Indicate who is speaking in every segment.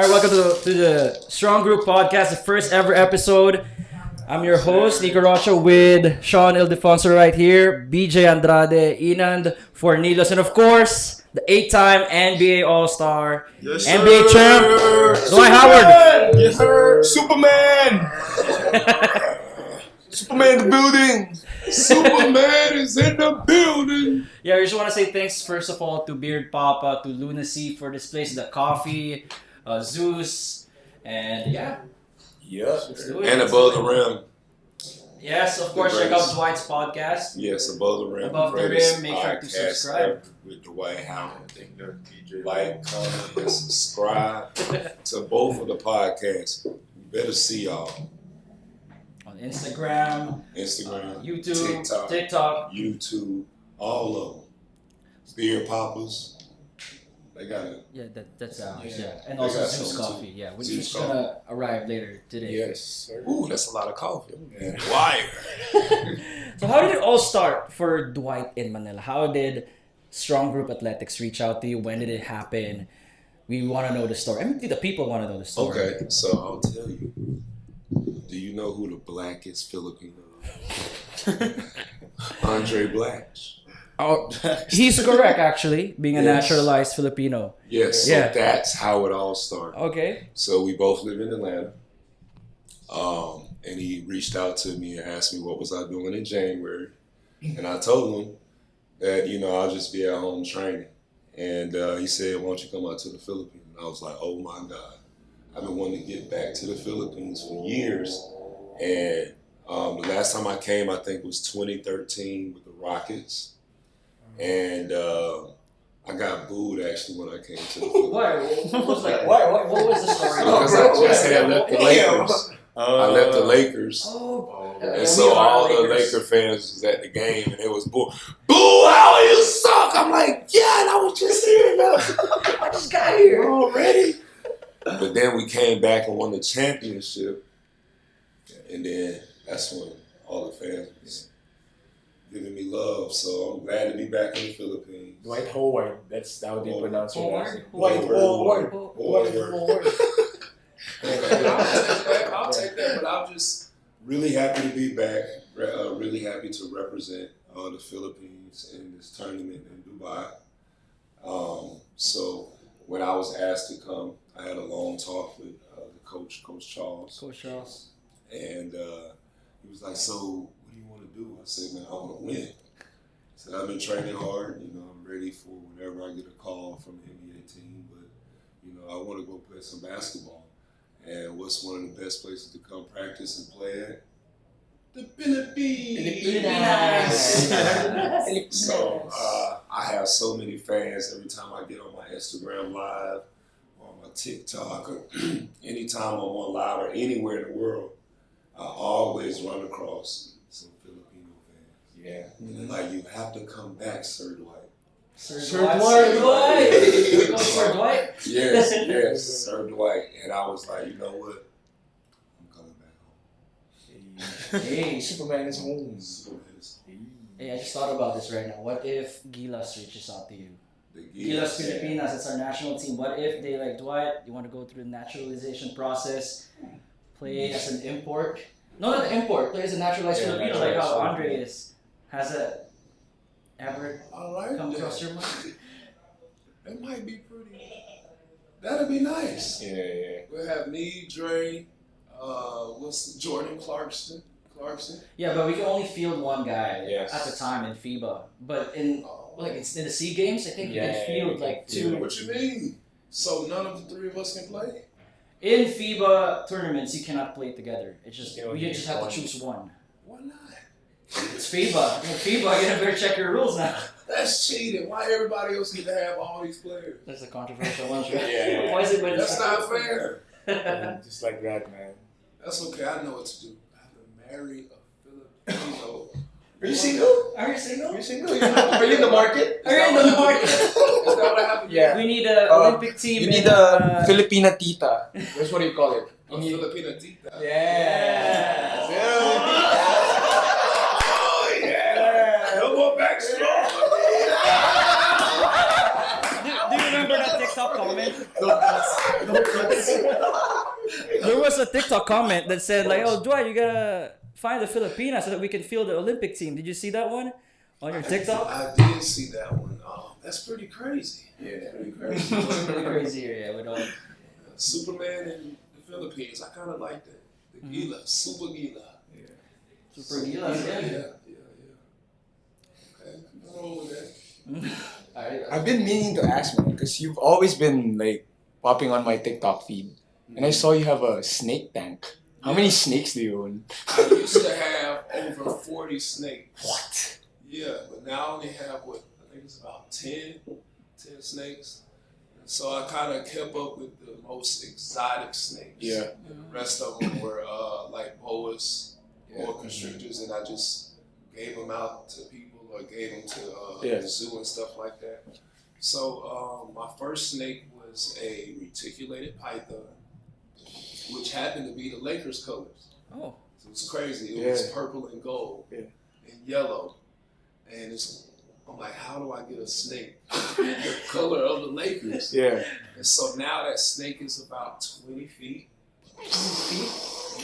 Speaker 1: All right, welcome to the Strong Group Podcast, the first ever episode. I'm your host, Nico Rocha, with Sean Ildefonso right here, BJ Andrade, Inand Fornilos, and of course, the 8-time NBA All-Star,
Speaker 2: Yes,
Speaker 1: NBA
Speaker 2: sir.
Speaker 1: champ, Dwight Howard.
Speaker 2: Yes, sir. Superman! Superman in the building! Superman is in the building!
Speaker 1: Yeah, we just want to say thanks, first of all, to Beard Papa, to Lunacy for this place, the coffee, Zeus, and yeah. Let's do it.
Speaker 2: And Above the Rim.
Speaker 1: Yes, of course, check out Dwight's podcast.
Speaker 2: Yes, Above the Rim.
Speaker 1: Above the Rim, make sure to subscribe.
Speaker 2: With Dwight Howard. Like, comment, and subscribe to both of the podcasts. We better see y'all.
Speaker 1: On Instagram, YouTube, TikTok,
Speaker 2: YouTube, all of them. Beer poppers. They got it.
Speaker 1: Yeah, that's ours. Yeah, and
Speaker 2: They
Speaker 1: also
Speaker 2: got
Speaker 1: Zeus
Speaker 2: some
Speaker 1: Coffee.
Speaker 2: too.
Speaker 1: Yeah, which
Speaker 2: Zeus
Speaker 1: is gonna arrive later today.
Speaker 2: Yes, sir. Ooh, that's a lot of coffee. Yeah. Wire.
Speaker 1: So how did it all start for Dwight in Manila? How did Strong Group Athletics reach out to you? When did it happen? We want to know the story. I mean, the people want to know the story.
Speaker 2: Okay, so I'll tell you. Do you know who the blackest Filipino is? Andre Blatch.
Speaker 1: Oh, he's correct, actually, being a
Speaker 2: Yes.
Speaker 1: naturalized Filipino.
Speaker 2: Yes, so
Speaker 1: Yeah.
Speaker 2: that's how it all started.
Speaker 1: Okay.
Speaker 2: So we both live in Atlanta. And he reached out to me and asked me what was I doing in January. And I told him that, I'll just be at home training. And he said, why don't you come out to the Philippines? And I was like, oh my God. I've been wanting to get back to the Philippines for years. And the last time I came, I think, was 2013 with the Rockets. And I got booed, actually, when I came to the Philippines.
Speaker 1: Why? What was the story?
Speaker 2: Because I just had left the Lakers. I left the Lakers. And so all the Laker fans was at the game, and it was boo, how you suck. I'm like, yeah, and I was just here, man.
Speaker 1: I just got here
Speaker 2: already. But then we came back and won the championship, and then that's when all the fans was giving me love. So I'm glad to be back in the Philippines.
Speaker 3: Dwight Howard, that's how they pronounce your last name.
Speaker 2: Dwight Howard. I'll take that, but I'm just really happy to be back. Really happy to represent the Philippines in this tournament in Dubai. So when I was asked to come, I had a long talk with the Coach Charles.
Speaker 1: Coach Charles.
Speaker 2: And he was like, so what do you want to do? I said, man, I want to win. So I've been training hard. I'm ready for whenever I get a call from the NBA team. But, I want to go play some basketball. And what's one of the best places to come practice and play at? The Philippines. So I have so many fans every time I get on my Instagram Live or on my TikTok or anytime I'm on live or anywhere in the world, I always run across some Filipino fans.
Speaker 3: Yeah.
Speaker 2: And they're like, you have to come back, Sir Dwight.
Speaker 1: Sir Dwight. Sir Dwight.
Speaker 2: Yes, Sir Dwight. And I was like, you know what? I'm coming back home.
Speaker 1: Hey,
Speaker 3: Superman is home.
Speaker 1: Hey, I just thought about this right now. What if Gilas reaches out to you?
Speaker 2: The
Speaker 1: Gilas Pilipinas, it's our national team. What if they like, Dwight, you want to go through the naturalization process, play as an import? No, not an import. Play as a naturalized Filipino, like how Andre is. Has that ever come across your mind?
Speaker 2: It might be pretty. That'd be nice.
Speaker 3: Yeah.
Speaker 2: We'll have me, Dre, Jordan Clarkson.
Speaker 1: Yeah, but we can only field one guy
Speaker 3: Yes.
Speaker 1: at the time in FIBA. But in it's in the SEA Games, I think you can field like two.
Speaker 2: What you mean? So none of the three of us can play?
Speaker 1: In FIBA tournaments, you cannot play together. It's just we just have to choose one.
Speaker 2: Why not?
Speaker 1: It's FIBA. In FIBA, you better check your rules now.
Speaker 2: That's cheating. Why everybody else get to have all these players?
Speaker 1: That's a controversial one, right?
Speaker 3: Yeah.
Speaker 1: Why is it?
Speaker 2: That's not fair.
Speaker 3: Just like that, man.
Speaker 2: That's okay. I know what to do. I have to marry a Filipino.
Speaker 3: Are you single?
Speaker 1: Are you single?
Speaker 3: Are you in the market?
Speaker 1: Are you in the market?
Speaker 2: Is that what I have to do?
Speaker 3: Yeah.
Speaker 1: We need an Olympic team.
Speaker 3: You need
Speaker 1: in,
Speaker 3: a Filipina tita. That's what do you call it.
Speaker 2: A Filipina tita.
Speaker 3: Yeah.
Speaker 2: Oh, yeah. No more back strong.
Speaker 1: Do you remember that TikTok TikTok comment.
Speaker 3: No cuts.
Speaker 1: There was a TikTok comment that said like, "Oh, Dwight, you gotta find the Filipinas so that we can field the Olympic team." Did you see that one on your TikTok?
Speaker 4: I did see that one. That's pretty crazy.
Speaker 3: Yeah.
Speaker 4: Pretty crazy.
Speaker 1: Pretty crazy here, yeah. With all
Speaker 4: Superman in the Philippines. I kind of like that. The Gilas, Super Gila.
Speaker 1: Super Gilas,
Speaker 4: Yeah. Okay, nothing wrong with that.
Speaker 1: Alright.
Speaker 3: I've been meaning to ask man, because you've always been like popping on my TikTok feed, and I saw you have a snake tank. How many snakes do you own?
Speaker 4: I used to have over 40 snakes.
Speaker 3: What?
Speaker 4: Yeah, but now I only have I think it's about 10 snakes. So I kind of kept up with the most exotic snakes.
Speaker 3: Yeah.
Speaker 4: And the rest of them were like boas or constrictors, and I just gave them out to people or gave them to the zoo and stuff like that. So my first snake was a reticulated python, which happened to be the Lakers colors.
Speaker 1: Oh.
Speaker 4: So it was crazy. It was purple and gold and yellow. And I'm like, how do I get a snake the color of the Lakers?
Speaker 3: Yeah.
Speaker 4: And so now that snake is about 20 feet.
Speaker 1: 20 feet?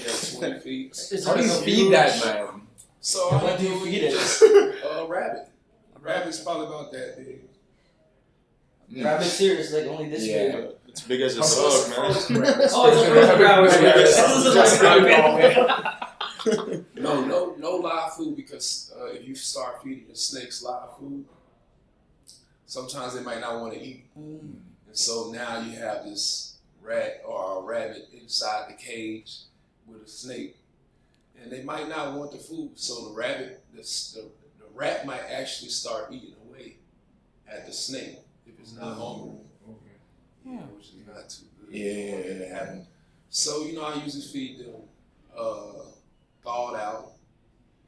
Speaker 4: Yeah, 20 feet.
Speaker 1: Is
Speaker 3: How do you
Speaker 1: it
Speaker 3: feed that man?
Speaker 4: So all I
Speaker 1: What do you
Speaker 4: do
Speaker 1: feed
Speaker 4: is
Speaker 1: it?
Speaker 4: just a rabbit. A rabbit's probably about that big.
Speaker 1: Rabbits here is like only this
Speaker 3: Yeah.
Speaker 1: big.
Speaker 5: It's big as a
Speaker 4: So
Speaker 5: dog,
Speaker 4: it's
Speaker 5: man.
Speaker 4: frozen rabbits.
Speaker 1: Oh, it's a frozen rabbit.
Speaker 4: No live food, because if you start feeding the snakes live food, sometimes they might not want to eat. And so now you have this rat or a rabbit inside the cage with a snake, and they might not want the food. So the rat might actually start eating away at the snake if it's not hungry. Yeah, which is not too good.
Speaker 3: Yeah.
Speaker 4: So I usually feed them thawed out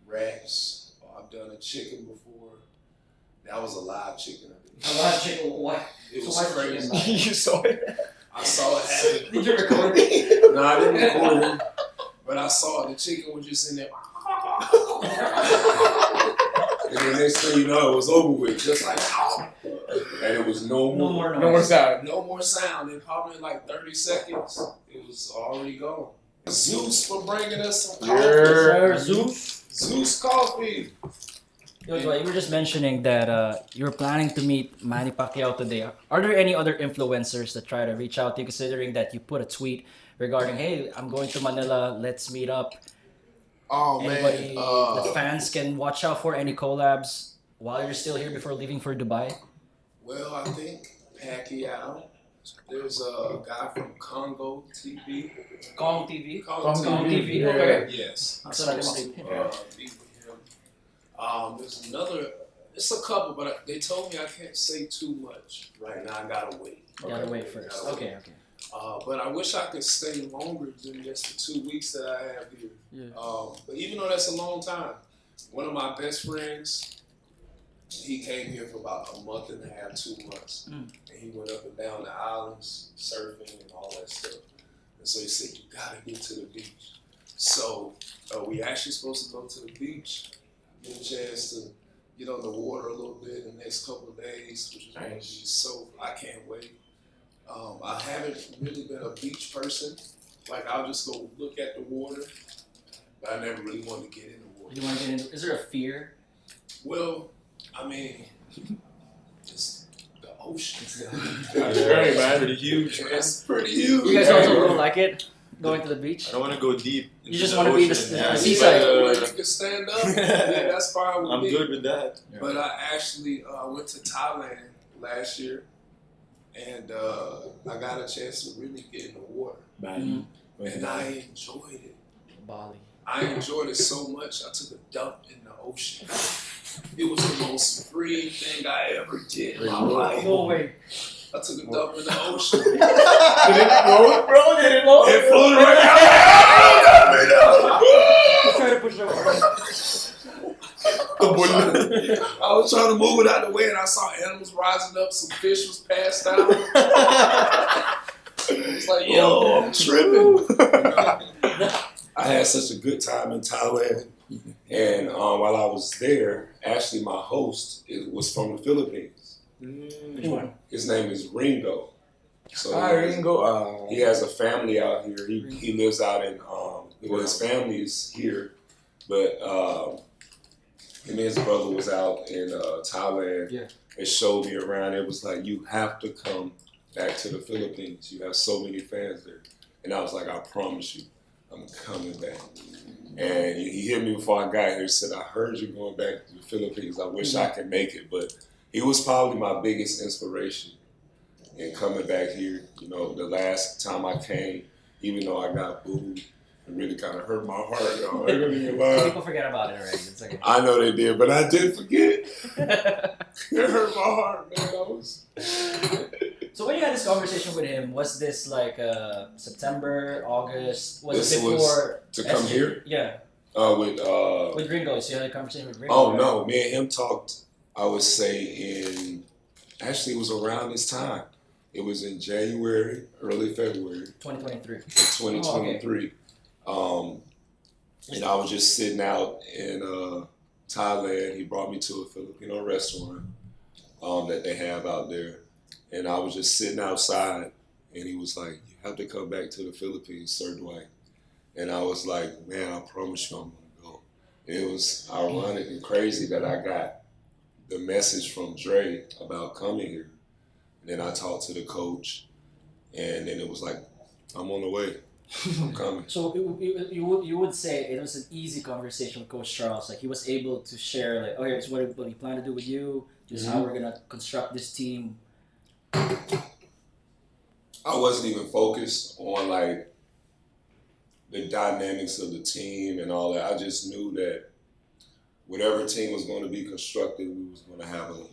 Speaker 4: rats. I've done a chicken before. That was a live chicken.
Speaker 1: A live chicken, what?
Speaker 4: It
Speaker 1: So
Speaker 4: was
Speaker 1: why
Speaker 4: crazy.
Speaker 1: chicken?
Speaker 3: You saw it?
Speaker 4: I saw it happen.
Speaker 1: Did you record it?
Speaker 4: No, I didn't record it, but I saw it. The chicken was just in there. And then next thing you know, it was over with, just like, and it was no more
Speaker 3: sound.
Speaker 4: No more sound. And probably in like 30 seconds, it was already gone. Zeus for bringing us some coffee.
Speaker 1: Sir, Zeus.
Speaker 4: Zeus coffee.
Speaker 1: Yo, Dwight, you were just mentioning that you were planning to meet Manny Pacquiao today. Are there any other influencers that try to reach out to you, considering that you put a tweet regarding, hey, I'm going to Manila, let's meet up?
Speaker 4: Oh
Speaker 1: Anybody
Speaker 4: man,
Speaker 1: that fans can watch out for, any collabs while you're still here before leaving for Dubai?
Speaker 4: well, I think Pacquiao. There's a guy from Congo TV.
Speaker 1: Kong TV?
Speaker 4: Congo
Speaker 1: Kong TV,
Speaker 3: Yeah.
Speaker 1: okay.
Speaker 4: Yes. I'm
Speaker 1: So that
Speaker 4: supposed
Speaker 1: is-
Speaker 4: to meet with him. There's another. It's a couple, but they told me I can't say too much right now. I gotta wait.
Speaker 1: Gotta wait first.
Speaker 4: Gotta wait.
Speaker 1: Okay.
Speaker 4: But I wish I could stay longer than just the 2 weeks that I have here.
Speaker 1: Yeah.
Speaker 4: But even though that's a long time, one of my best friends, he came here for about a month and a half, 2 months. And he went up and down the islands, surfing and all that stuff. And so he said, you gotta get to the beach. So we actually supposed to go to the beach, get a chance to get on the water a little bit in the next couple of days, which is going to be so, I can't wait. I haven't really been a beach person. Like, I'll just go look at the water, but I never really wanted to get in the water.
Speaker 1: You want to get into? Is there a fear?
Speaker 4: Well, I mean, it's the ocean.
Speaker 5: That's right, man. Pretty huge.
Speaker 4: It's pretty huge.
Speaker 1: You guys also don't like it? Going to the beach?
Speaker 5: I don't want to go deep.
Speaker 1: You just
Speaker 5: want to
Speaker 1: be in the seaside.
Speaker 4: Where you can stand up. Yeah, that's fine with
Speaker 5: I'm
Speaker 4: me.
Speaker 5: good with that.
Speaker 4: But I actually went to Thailand last year, and I got a chance to really get in the water.
Speaker 1: Mhm.
Speaker 4: And I enjoyed it.
Speaker 1: Bali.
Speaker 4: I enjoyed it so much, I took a dump in the ocean. It was the most freeing thing I ever did in my life.
Speaker 1: No way.
Speaker 4: I took a dump in the ocean.
Speaker 3: Did it float, bro? Did it float?
Speaker 4: It floated right
Speaker 1: Try to push it over.
Speaker 4: I was trying to move it out of the way, and I saw animals rising up. Some fish was passed out. It's like, yo, I'm tripping.
Speaker 2: I had such a good time in Thailand, and while I was there, actually my host was from the Philippines.
Speaker 1: Which one?
Speaker 2: His name is Ringo, So
Speaker 3: Ringo.
Speaker 2: he has a family out here. He lives out in well, his family is here, but him and his brother was out in Thailand.
Speaker 1: Yeah.
Speaker 2: It showed me around. It was like, you have to come back to the Philippines. You have so many fans there. And I was like, I promise you, I'm coming back. And he hit me before I got here. He said, I heard you going back to the Philippines. I wish I could make it. But he was probably my biggest inspiration in coming back here. You know, the last time I came, even though I got booed, it really kind of hurt my heart. Y'all. I ain't gonna even lie.
Speaker 1: People forget about it already. It's okay.
Speaker 2: I know they did, but I did forget. It hurt my heart, man.
Speaker 1: So when you had this conversation with him, was this like September, August? Was
Speaker 2: This
Speaker 1: it before
Speaker 2: was to come
Speaker 1: SG?
Speaker 2: here?
Speaker 1: Yeah.
Speaker 2: With
Speaker 1: Ringo. So you had a conversation with Ringo.
Speaker 2: Oh
Speaker 1: right?
Speaker 2: no, me and him talked. I would say actually it was around this time. It was in January, early February,
Speaker 1: 2023.
Speaker 2: 2023. And I was just sitting out in Thailand. He brought me to a Filipino restaurant that they have out there. And I was just sitting outside, and he was like, you have to come back to the Philippines, Sir Dwight. And I was like, man, I promise you I'm going to go. And it was ironic and crazy that I got the message from Dre about coming here. And then I talked to the coach, and then it was like, I'm on the way. I'm coming.
Speaker 1: So you would say it was an easy conversation with Coach Charles. Like he was able to share, like, oh, here's what he planned to do with you. This is how we're gonna construct this team.
Speaker 2: I wasn't even focused on like the dynamics of the team and all that. I just knew that whatever team was going to be constructed, we was going to have a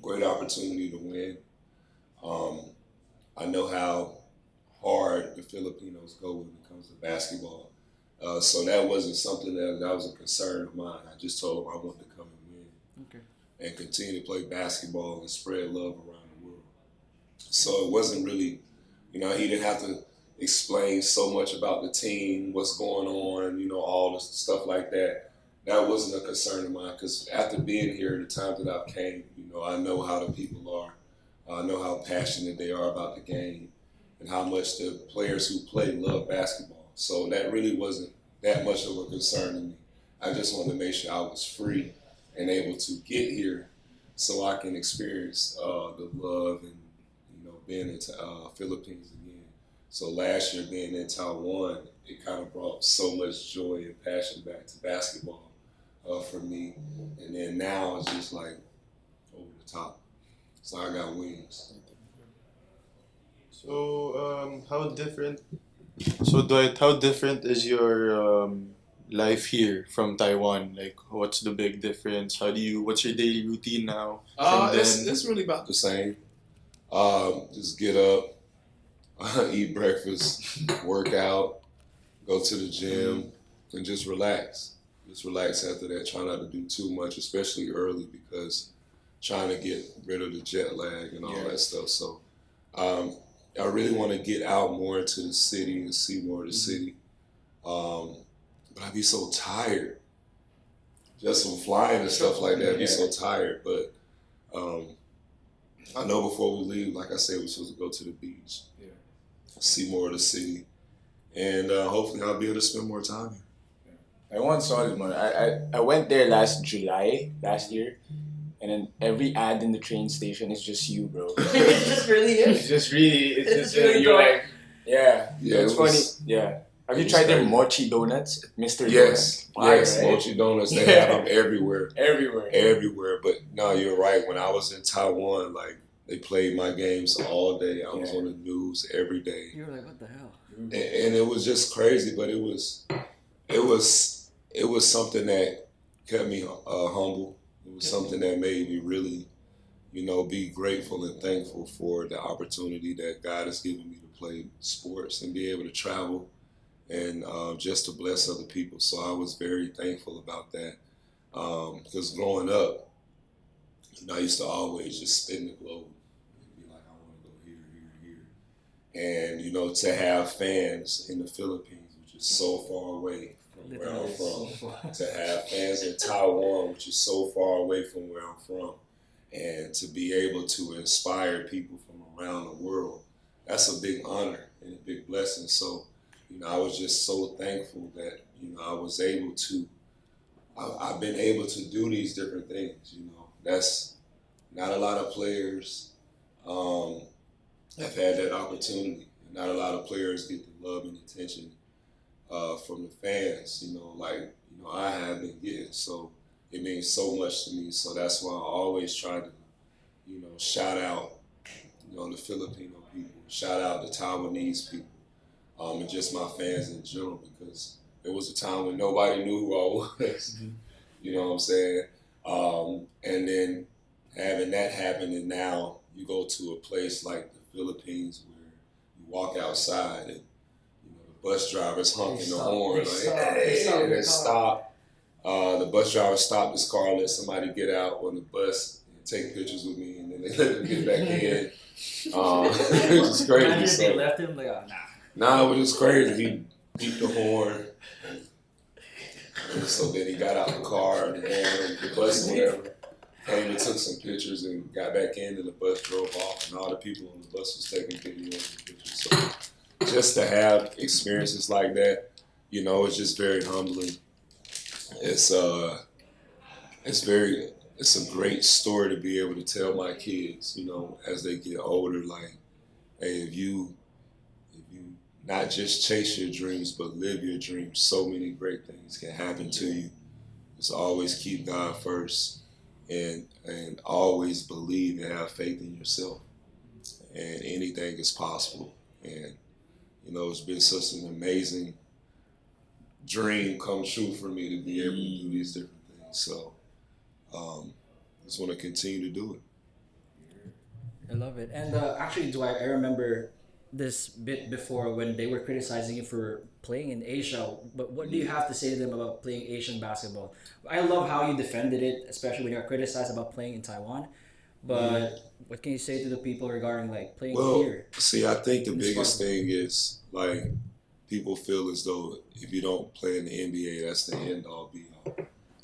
Speaker 2: great opportunity to win. I know how hard the Filipinos go when it comes to basketball. So that wasn't something that was a concern of mine. I just told him I wanted to come and win and continue to play basketball and spread love around the world. So it wasn't really, he didn't have to explain so much about the team, what's going on, all the stuff like that. That wasn't a concern of mine because after being here, the time that I've came, I know how the people are. I know how passionate they are about the game and how much the players who play love basketball. So that really wasn't that much of a concern to me. I just wanted to make sure I was free and able to get here so I can experience the love and, being in Philippines again. So last year being in Taiwan, it kind of brought so much joy and passion back to basketball for me. And then now it's just like over the top. So I got wings.
Speaker 5: So Dwight, how different is your life here from Taiwan? Like, what's the big difference? What's your daily routine now?
Speaker 2: It's really about the same. Just get up, eat breakfast, work out, go to the gym, and just relax. Just relax after that. Try not to do too much, especially early, because trying to get rid of the jet lag and all that stuff. So I really want to get out more into the city and see more of the city. But I'd be so tired. Just from flying and stuff like that, I'd be so tired. But I know before we leave, like I said, we're supposed to go to the beach, see more of the city, and hopefully I'll be able to spend more time here.
Speaker 3: I once saw it, man. I went there last year, and then every ad in the train station is just you, bro.
Speaker 1: It just really is.
Speaker 3: It's just
Speaker 1: really
Speaker 3: you're
Speaker 1: dark.
Speaker 3: like, yeah, it's funny. Yeah. Have you tried their mochi donuts, Mr.
Speaker 2: Yes,
Speaker 3: Donut?
Speaker 2: yes,
Speaker 3: Right?
Speaker 2: mochi donuts. They have them everywhere.
Speaker 3: Everywhere.
Speaker 2: But no, you're right. When I was in Taiwan, like they played my games all day. I was on the news every day.
Speaker 1: You were like, what the hell?
Speaker 2: And it was just crazy. But it was something that kept me humble. It was something that made me really, be grateful and thankful for the opportunity that God has given me to play sports and be able to travel and just to bless other people. So I was very thankful about that because growing up, I used to always just spin the globe and be like, I want to go here. And, to have fans in the Philippines, which is so far away from where I'm from, to have fans in Taiwan, which is so far away from where I'm from, and to be able to inspire people from around the world that's a big honor and a big blessing. So, you know, I was just so thankful that, you know, I was able to, I've been able to do these different things, you know. That's not a lot of players have had that opportunity. Not a lot of players get the love and attention from the fans, you know, like, you know, I have been getting. So it means so much to me. So that's why I always try to, you know, shout out, you know, the Filipino people, shout out the Taiwanese people, and just my fans in general, because there was a time when nobody knew who I was. You know what I'm saying? And then having that happen, and now you go to a place like the Philippines where you walk outside and, you know, the bus driver's honking the horn, they stop. The bus driver stopped his car, let somebody get out on the bus and take pictures with me, and then they let him get back in. It was just crazy.
Speaker 1: Imagine
Speaker 2: So,
Speaker 1: they left him like, oh, nah.
Speaker 2: nah, it was just crazy. He beat the horn. And so then he got out the car and the bus or whatever. Came and took some pictures and got back in, and the bus drove off, and all the people on the bus was taking videos and pictures. So just to have experiences like that, you know, it's just very humbling. It's a great story to be able to tell my kids, you know, as they get older, like, hey, if you not just chase your dreams, but live your dreams, so many great things can happen to you. Just always keep God first, and always believe and have faith in yourself. And anything is possible. And, you know, it's been such an amazing dream come true for me to be able to do these different things. So just want to continue to do it.
Speaker 1: I love it. And actually, Dwight, I remember this bit before when they were criticizing you for playing in Asia. But what do you have to say to them about playing Asian basketball? I love how you defended it, especially when you are criticized about playing in Taiwan. But what can you say to the people regarding like playing here?
Speaker 2: See, I think the biggest thing is like people feel as though if you don't play in the NBA, that's the end all be all.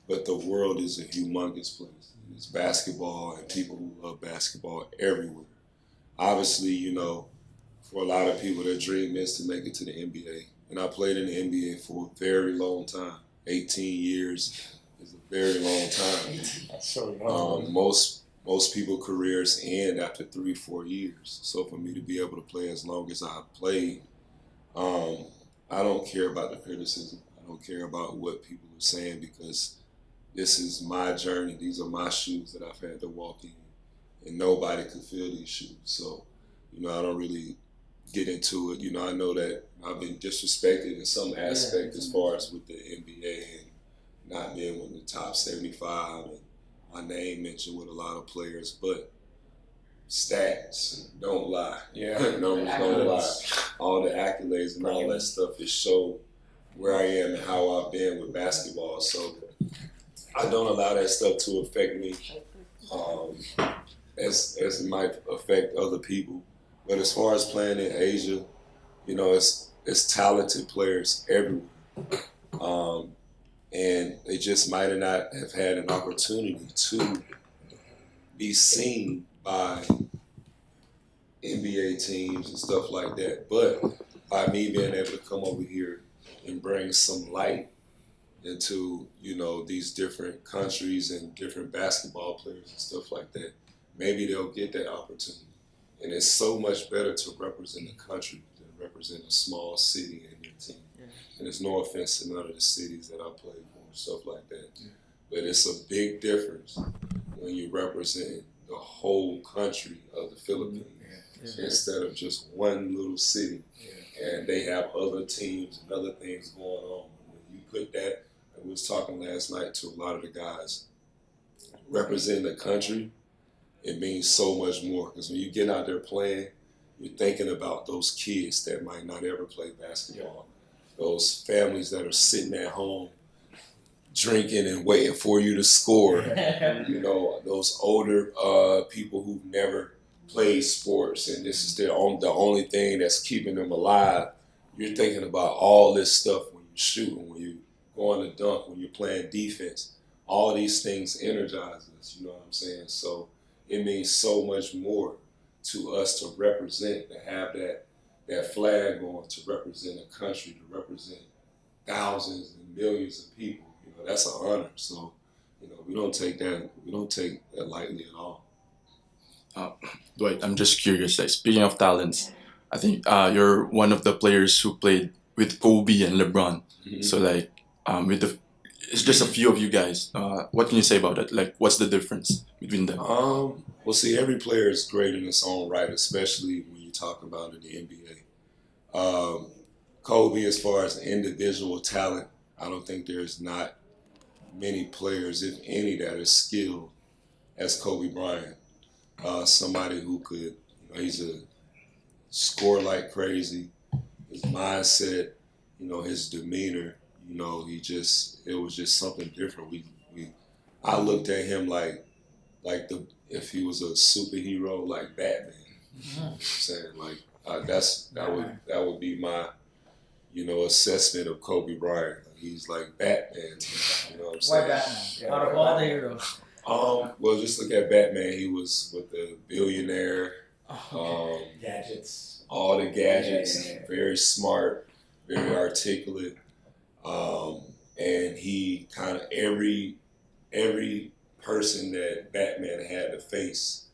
Speaker 2: But the world is a humongous place. It's basketball and people who love basketball everywhere. Obviously, you know, for a lot of people, their dream is to make it to the NBA. And I played in the NBA for a very long time. 18 years is a very long time.
Speaker 3: That's so long.
Speaker 2: Most people's careers end after 3-4 years. So for me to be able to play as long as I played, I don't care about the criticism. I don't care about what people are saying, because this is my journey. These are my shoes that I've had to walk in, and nobody could fill these shoes. So, you know, I don't really get into it. You know, I know that I've been disrespected in some aspect as far as with the NBA and not being in the top 75 and my name mentioned with a lot of players, but stats don't lie. Numbers don't lie. All the accolades and all that stuff just show where I am and how I've been with basketball. So I don't allow that stuff to affect me as it might affect other people. But as far as playing in Asia, you know, it's talented players everywhere. And they just might not have had an opportunity to be seen by NBA teams and stuff like that. But by me being able to come over here and bring some light into, you know, these different countries and different basketball players and stuff like that, maybe they'll get that opportunity. And it's so much better to represent a country than represent a small city and your team. And there's no offense to none of the cities that I played for and stuff like that. But it's a big difference when you represent the whole country of the Philippines instead of just one little city. And they have other teams and other things going on. When you put that, I was talking last night to a lot of the guys, representing the country, it means so much more. Because when you get out there playing, you're thinking about those kids that might not ever play basketball. Those families that are sitting at home drinking and waiting for you to score. You know, those older people who've never played sports and this is the only thing that's keeping them alive. You're thinking about all this stuff when you're shooting, when you're going to dunk, when you're playing defense. All these things energize us, you know what I'm saying? So it means so much more to us to represent, to have that flag on, to represent a country, to represent thousands and millions of people. You know, that's an honor. So, you know, we don't take that lightly at all.
Speaker 5: Dwight, I'm just curious. Like speaking of talents, I think you're one of the players who played with Kobe and LeBron.
Speaker 2: Mm-hmm.
Speaker 5: So like it's just a few of you guys. What can you say about that? Like, what's the difference between them?
Speaker 2: Well, see, every player is great in its own right, especially when you talk about in the NBA. Kobe, as far as individual talent, I don't think there's not many players, if any, that are skilled as Kobe Bryant. Somebody who could, you know, he's a score like crazy. His mindset, you know, his demeanor, you know, it was just something different. I looked at him like if he was a superhero, like Batman. You know what I'm saying? Like that would be my, you know, assessment of Kobe Bryant. He's like Batman. You know what I'm saying?
Speaker 1: Why Batman? Yeah, out of all the heroes.
Speaker 2: Well, just look at Batman. He was with the billionaire.
Speaker 3: Gadgets.
Speaker 2: All the gadgets.
Speaker 3: Yeah.
Speaker 2: Very smart, very articulate, and he kind of every person that Batman had to face,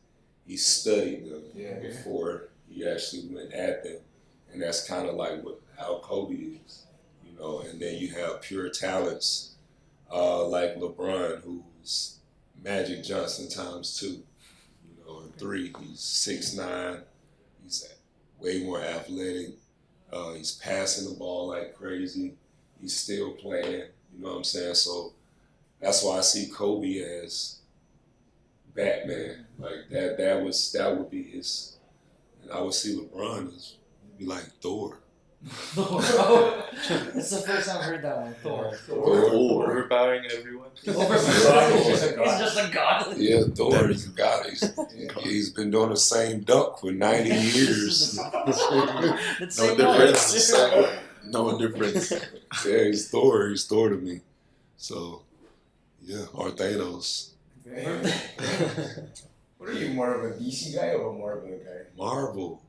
Speaker 2: he studied them before he actually went at them, and that's kind of like how Kobe is, you know. And then you have pure talents like LeBron, who's Magic Johnson times 2, you know, and 3. He's 6'9". He's way more athletic. He's passing the ball like crazy. He's still playing. You know what I'm saying? So that's why I see Kobe as Batman. Like that would be his. And I would see LeBron as be like Thor.
Speaker 1: Thor. Oh, it's the first time I've heard that one. Thor.
Speaker 5: Overpowering everyone.
Speaker 1: He's just a god.
Speaker 2: Yeah, Thor is a god. He's been doing the same dunk for 90 years.
Speaker 5: No difference. No difference.
Speaker 2: Yeah, he's Thor. He's Thor to me. So, yeah, or Thanos.
Speaker 3: What are you, more of a DC guy or more of a guy?
Speaker 2: Marvel.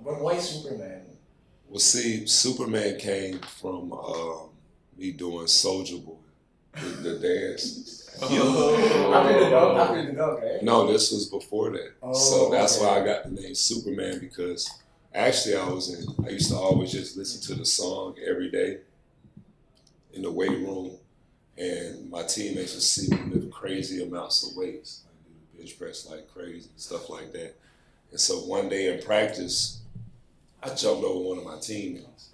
Speaker 3: But why Superman?
Speaker 2: Well, see, Superman came from me doing Soulja Boy, the dance.
Speaker 3: After the dog, right?
Speaker 2: No, this was before that.
Speaker 3: Oh,
Speaker 2: so that's
Speaker 3: okay.
Speaker 2: why I got the name Superman, because actually I used to always just listen to the song every day in the weight room, and my teammates would see me lift crazy amounts of weights, like do the bench press like crazy, stuff like that. And so one day in practice, I jumped over one of my teammates,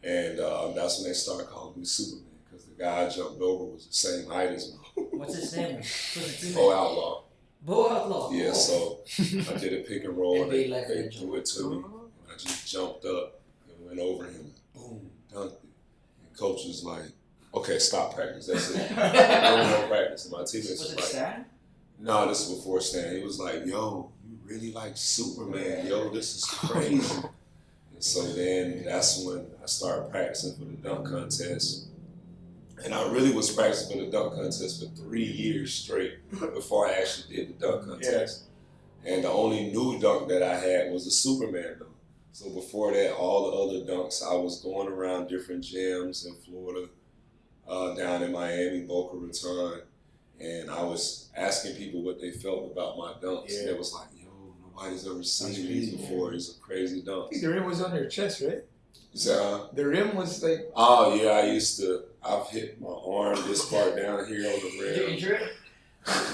Speaker 2: and that's when they started calling me Superman, because the guy I jumped over was the same height as me.
Speaker 1: What's his name? What's the teammate?
Speaker 2: Bo Outlaw.
Speaker 1: Bo Outlaw.
Speaker 2: Yeah, so I did a pick and roll, and they
Speaker 1: NBA
Speaker 2: threw it to me, and I just jumped up and went over him, boom, dunked it. And coach was like, "Okay, stop practice. That's it. No more practice." And my teammates
Speaker 1: Was
Speaker 2: was
Speaker 1: it
Speaker 2: like,
Speaker 1: Stan?
Speaker 2: "No, this is before Stan." He was like, "Yo, you really like Superman? Yo, this is crazy." And so then that's when I started practicing for the dunk contest. And I really was practicing for the dunk contest for 3 years straight before I actually did the dunk contest. And the only new dunk that I had was a Superman dunk. So before that, all the other dunks, I was going around different gyms in Florida, down in Miami, Boca Raton, and I was asking people what they felt about my dunks. And it was like, yo, nobody's ever seen these before. These are crazy dunks.
Speaker 3: The rim was on your chest, right?
Speaker 2: So,
Speaker 3: The rim was like...
Speaker 2: oh yeah, I've hit my arm, this part down here on the rim.
Speaker 1: Did you injure it?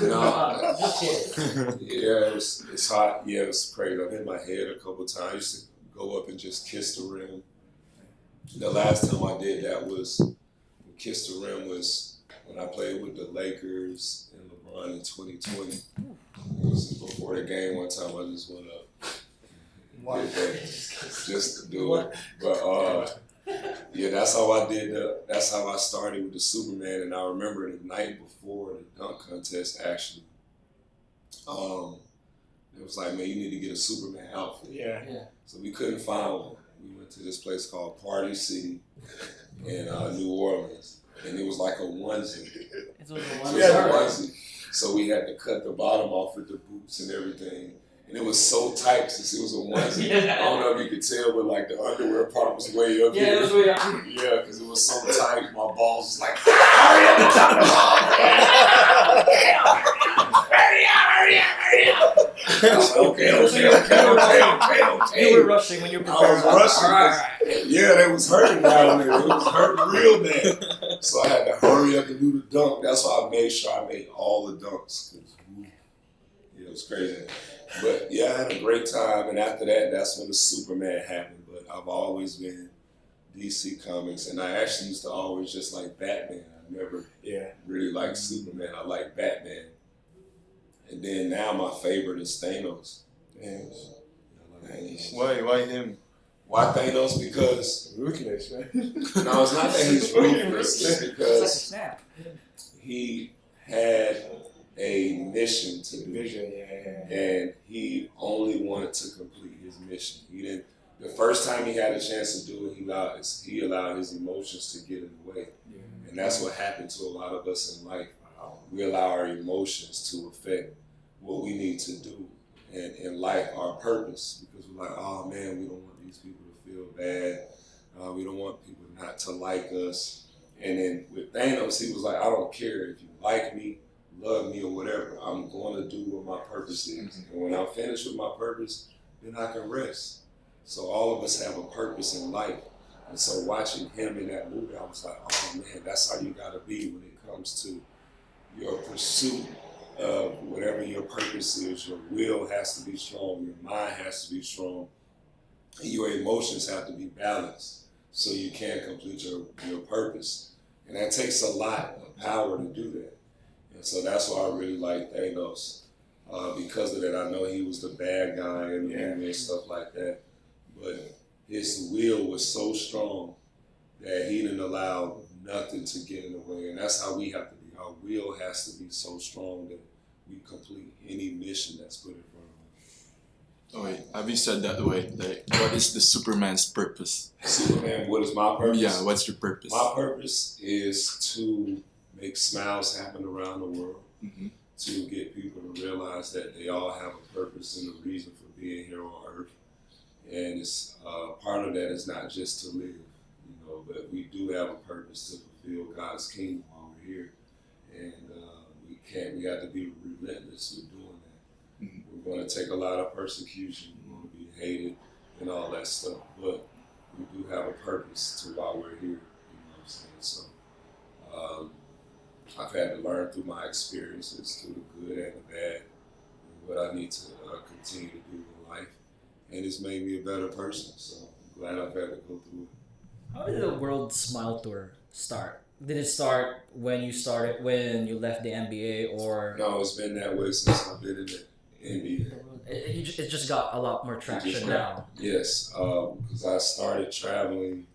Speaker 2: No.
Speaker 1: Just kidding.
Speaker 2: Yeah, it's hot. Yeah, it was crazy. I've hit my head a couple times. I used to go up and just kiss the rim. The last time I did that kiss the rim was when I played with the Lakers and LeBron in 2020. It was before the game one time. I just went up.
Speaker 3: Wow.
Speaker 2: Did that just to do it. But yeah, that's how I did that's how I started with the Superman. And I remember the night before the dunk contest, actually, it was like, man, you need to get a Superman outfit.
Speaker 3: Yeah.
Speaker 2: So we couldn't find one. We went to this place called Party City in New Orleans, and it was like a onesie.
Speaker 1: It was a
Speaker 2: It
Speaker 1: one.
Speaker 2: was a onesie. So we had to cut the bottom off with the boots and everything. And it was so tight since it was a onesie.
Speaker 1: Yeah.
Speaker 2: I don't know if you could tell, but like the underwear part was way up
Speaker 1: Yeah,
Speaker 2: here.
Speaker 1: it was way up.
Speaker 2: Yeah, because it was so tight, my balls was like, hurry up and jump the ball! Hurry up! I was like, okay.
Speaker 1: You were rushing when you were
Speaker 2: I was rushing. Yeah, they was hurting down there. It was hurting real bad. So I had to hurry up and do the dunk. That's why I made sure I made all the dunks. Yeah, it was crazy. But yeah, I had a great time. And after that, that's when the Superman happened. But I've always been DC Comics. And I actually used to always just like Batman. I never really liked Superman. I like Batman. And then now my favorite is Thanos. Thanos.
Speaker 3: Why him?
Speaker 2: Why Thanos? Because
Speaker 3: Ruthless, right?
Speaker 2: no, it's not that he's ruthless. It's
Speaker 1: It's like a
Speaker 2: because
Speaker 1: snap.
Speaker 2: he had a mission to do,
Speaker 3: Vision,
Speaker 2: and he only wanted to complete his mission. He didn't. The first time he had a chance to do it, he allowed his emotions to get in the way, and that's what happened to a lot of us in life. We allow our emotions to affect what we need to do in life, our purpose, because we're like, oh man, we don't want these people to feel bad. We don't want people not to like us. And then with Thanos, he was like, I don't care if you like me, love me, or whatever. I'm going to do what my purpose is. And when I'm finished with my purpose, then I can rest. So all of us have a purpose in life. And so watching him in that movie, I was like, oh man, that's how you got to be when it comes to your pursuit of whatever your purpose is. Your will has to be strong, your mind has to be strong, and your emotions have to be balanced so you can complete your purpose. And that takes a lot of power to do that. And so that's why I really like Thanos. Because of that, I know he was the bad guy in the movie and stuff like that. But his will was so strong that he didn't allow nothing to get in the way. And that's how we have to be. Our will has to be so strong that we complete any mission that's put in front of us.
Speaker 5: Oh wait, have you said that way? Like, what is the Superman's purpose?
Speaker 2: Superman, what is my purpose?
Speaker 5: Yeah, what's your purpose?
Speaker 2: My purpose is to make smiles happen around the world, to get people to realize that they all have a purpose and a reason for being here on Earth. And it's part of that is not just to live, but we do have a purpose to fulfill God's kingdom while we're here. And we got to be relentless with doing that. We're going to take a lot of persecution. We're going to be hated and all that stuff. But we do have a purpose to why we're here. You know what I'm saying? So I've had to learn through my experiences, through the good and the bad, and what I need to continue to do in life. And it's made me a better person. So I'm glad I've had to go through it.
Speaker 1: How did the World Smile Tour start? Did it start when you left the NBA, or
Speaker 2: No, it's been that way since I've been in the NBA.
Speaker 1: it just got a lot more traction now?
Speaker 2: Yes, because I started traveling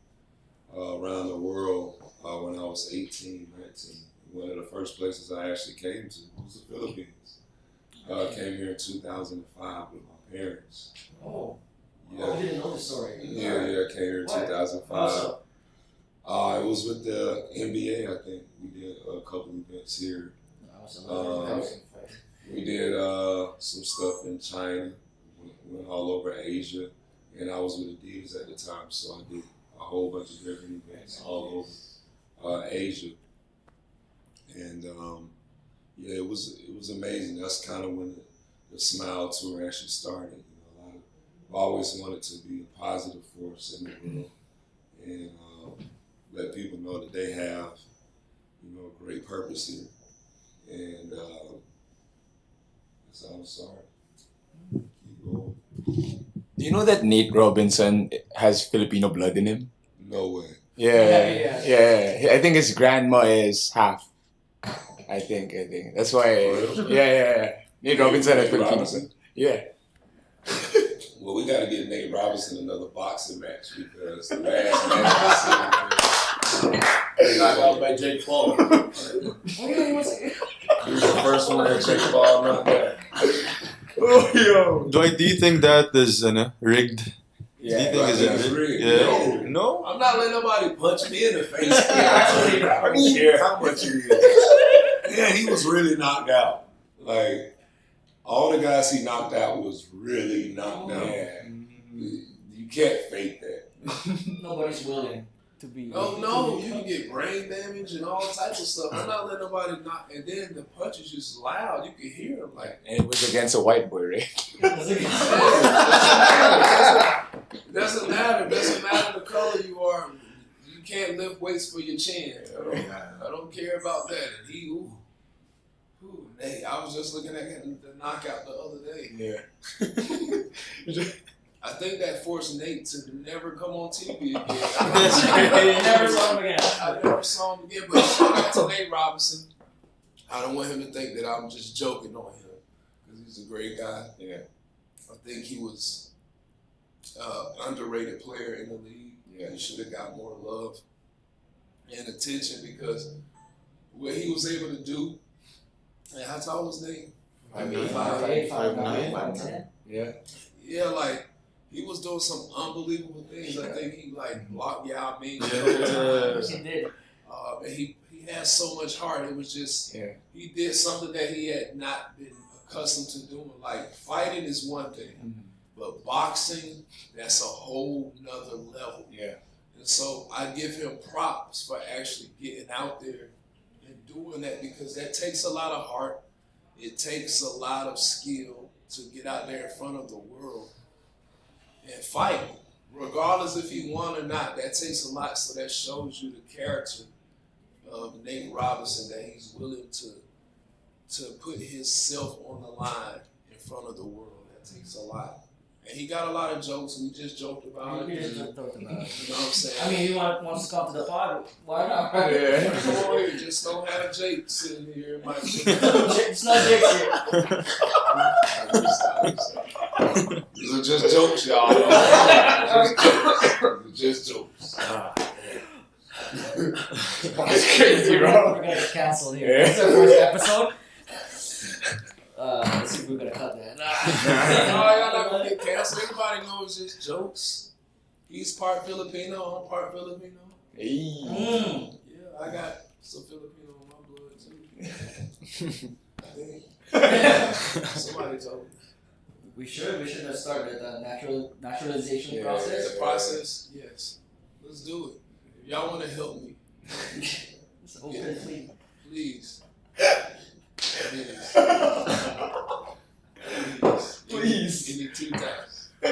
Speaker 2: around the world when I was 18, 19. One of the first places I actually came to was the Philippines. I came here in 2005 with my parents.
Speaker 1: Oh,
Speaker 2: Yeah.
Speaker 1: I didn't know this story.
Speaker 2: Yeah, I came here in 2005. It was with the NBA, I think. We did a couple events here. We did some stuff in China, went all over Asia, and I was with Adidas at the time, so I did a whole bunch of different events all over Asia. And it was amazing. That's kind of when the Smile Tour actually started. I've always wanted to be a positive force in the world and let people know that they have, a great purpose here. And that's how it started. Keep going.
Speaker 3: Do you know that Nate Robinson has Filipino blood in him?
Speaker 2: No way.
Speaker 3: Yeah. I think his grandma is half. I think. That's why. Yeah. Nate Robinson has Filipino blood. Yeah.
Speaker 2: Well, we got to get Nate Robinson another boxing match because the last match
Speaker 4: Knocked out by Jake Paul.
Speaker 2: he was the first one that Jake Paul knocked out.
Speaker 3: Oh, yo.
Speaker 5: Dwight, do you think that is rigged?
Speaker 3: Yeah.
Speaker 5: Do you think it's
Speaker 2: rigged?
Speaker 5: Yeah.
Speaker 3: No?
Speaker 4: I'm not letting nobody punch me in the face.
Speaker 2: I don't care how much he is. Yeah, he was really knocked out. Like, all the guys he knocked out was really knocked out.
Speaker 3: Yeah.
Speaker 2: You can't fake that.
Speaker 1: Nobody's willing to be.
Speaker 4: Oh no, you can get brain damage and all types of stuff. I'm not letting nobody knock. And then the punch is just loud. You can hear them like.
Speaker 3: And it was against a white boy, right?
Speaker 4: Doesn't matter. Doesn't matter the color you are. You can't lift weights for your chin. I don't care about that. And he, hey, I was just looking at the knockout the other day.
Speaker 3: Yeah.
Speaker 4: I think that forced Nate to never come on TV again.
Speaker 1: Never saw him again.
Speaker 4: I never saw him again. But shout out to Nate Robinson. I don't want him to think that I'm just joking on him because he's a great guy.
Speaker 3: Yeah.
Speaker 4: I think he was underrated player in the league.
Speaker 3: Yeah.
Speaker 4: He should have got more love and attention because what he was able to do. And how tall was Nate?
Speaker 1: 5'8", 5'9", 5'10".
Speaker 3: Yeah.
Speaker 4: Yeah, like he was doing some unbelievable things. I think he like blocked Yao Ming.
Speaker 1: He did.
Speaker 4: And he has so much heart. It was just he did something that he had not been accustomed to doing. Like fighting is one thing, but boxing, that's a whole nother level.
Speaker 3: Yeah.
Speaker 4: And so I give him props for actually getting out there and doing that because that takes a lot of heart. It takes a lot of skill to get out there in front of the world and fight. Regardless if he won or not, that takes a lot. So that shows you the character of Nate Robinson, that he's willing to put himself on the line in front of the world. That takes a lot. And he got a lot of jokes. We just joked about it.
Speaker 1: We just talked about it.
Speaker 4: You know what I'm saying?
Speaker 1: I mean, he wants to come to the pod. Why not?
Speaker 3: Yeah.
Speaker 4: Don't worry, just don't have Jake sitting here.
Speaker 1: It's not Jake's here.
Speaker 2: These are just jokes, y'all. Just jokes.
Speaker 3: That's crazy, bro.
Speaker 1: We're gonna get canceled here.
Speaker 3: Yeah.
Speaker 1: This is our first episode. Let's see if we're gonna cut that.
Speaker 4: No, y'all not gonna get canceled. Everybody knows it's just jokes. He's part Filipino, I'm part Filipino.
Speaker 3: Hey.
Speaker 4: Yeah, I got some Filipino in my blood too. Somebody told me.
Speaker 1: We should have started the naturalization process.
Speaker 4: The process, yes. Let's do it. If y'all want to help me,
Speaker 1: It's open plea.
Speaker 4: please.
Speaker 3: Please.
Speaker 4: Give me 2 times. You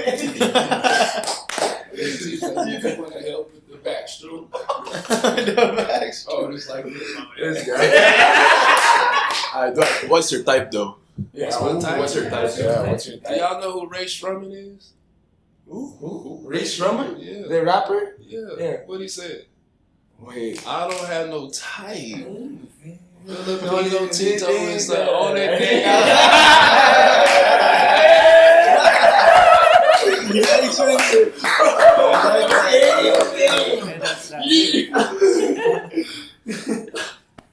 Speaker 4: want to help with the backstroke? Oh, just like this.
Speaker 3: This guy.
Speaker 5: What's your type though?
Speaker 3: Yeah.
Speaker 5: What's your type?
Speaker 3: Yeah. What's your
Speaker 4: Do
Speaker 3: type?
Speaker 4: y'all know who Ray Strumman is?
Speaker 3: Who? Ray Strumman?
Speaker 4: Yeah.
Speaker 3: The rapper?
Speaker 4: Yeah. What he said?
Speaker 3: Wait.
Speaker 4: I don't have no type. Filipino
Speaker 3: you
Speaker 4: Tito
Speaker 3: did
Speaker 4: is
Speaker 3: that.
Speaker 4: the only thing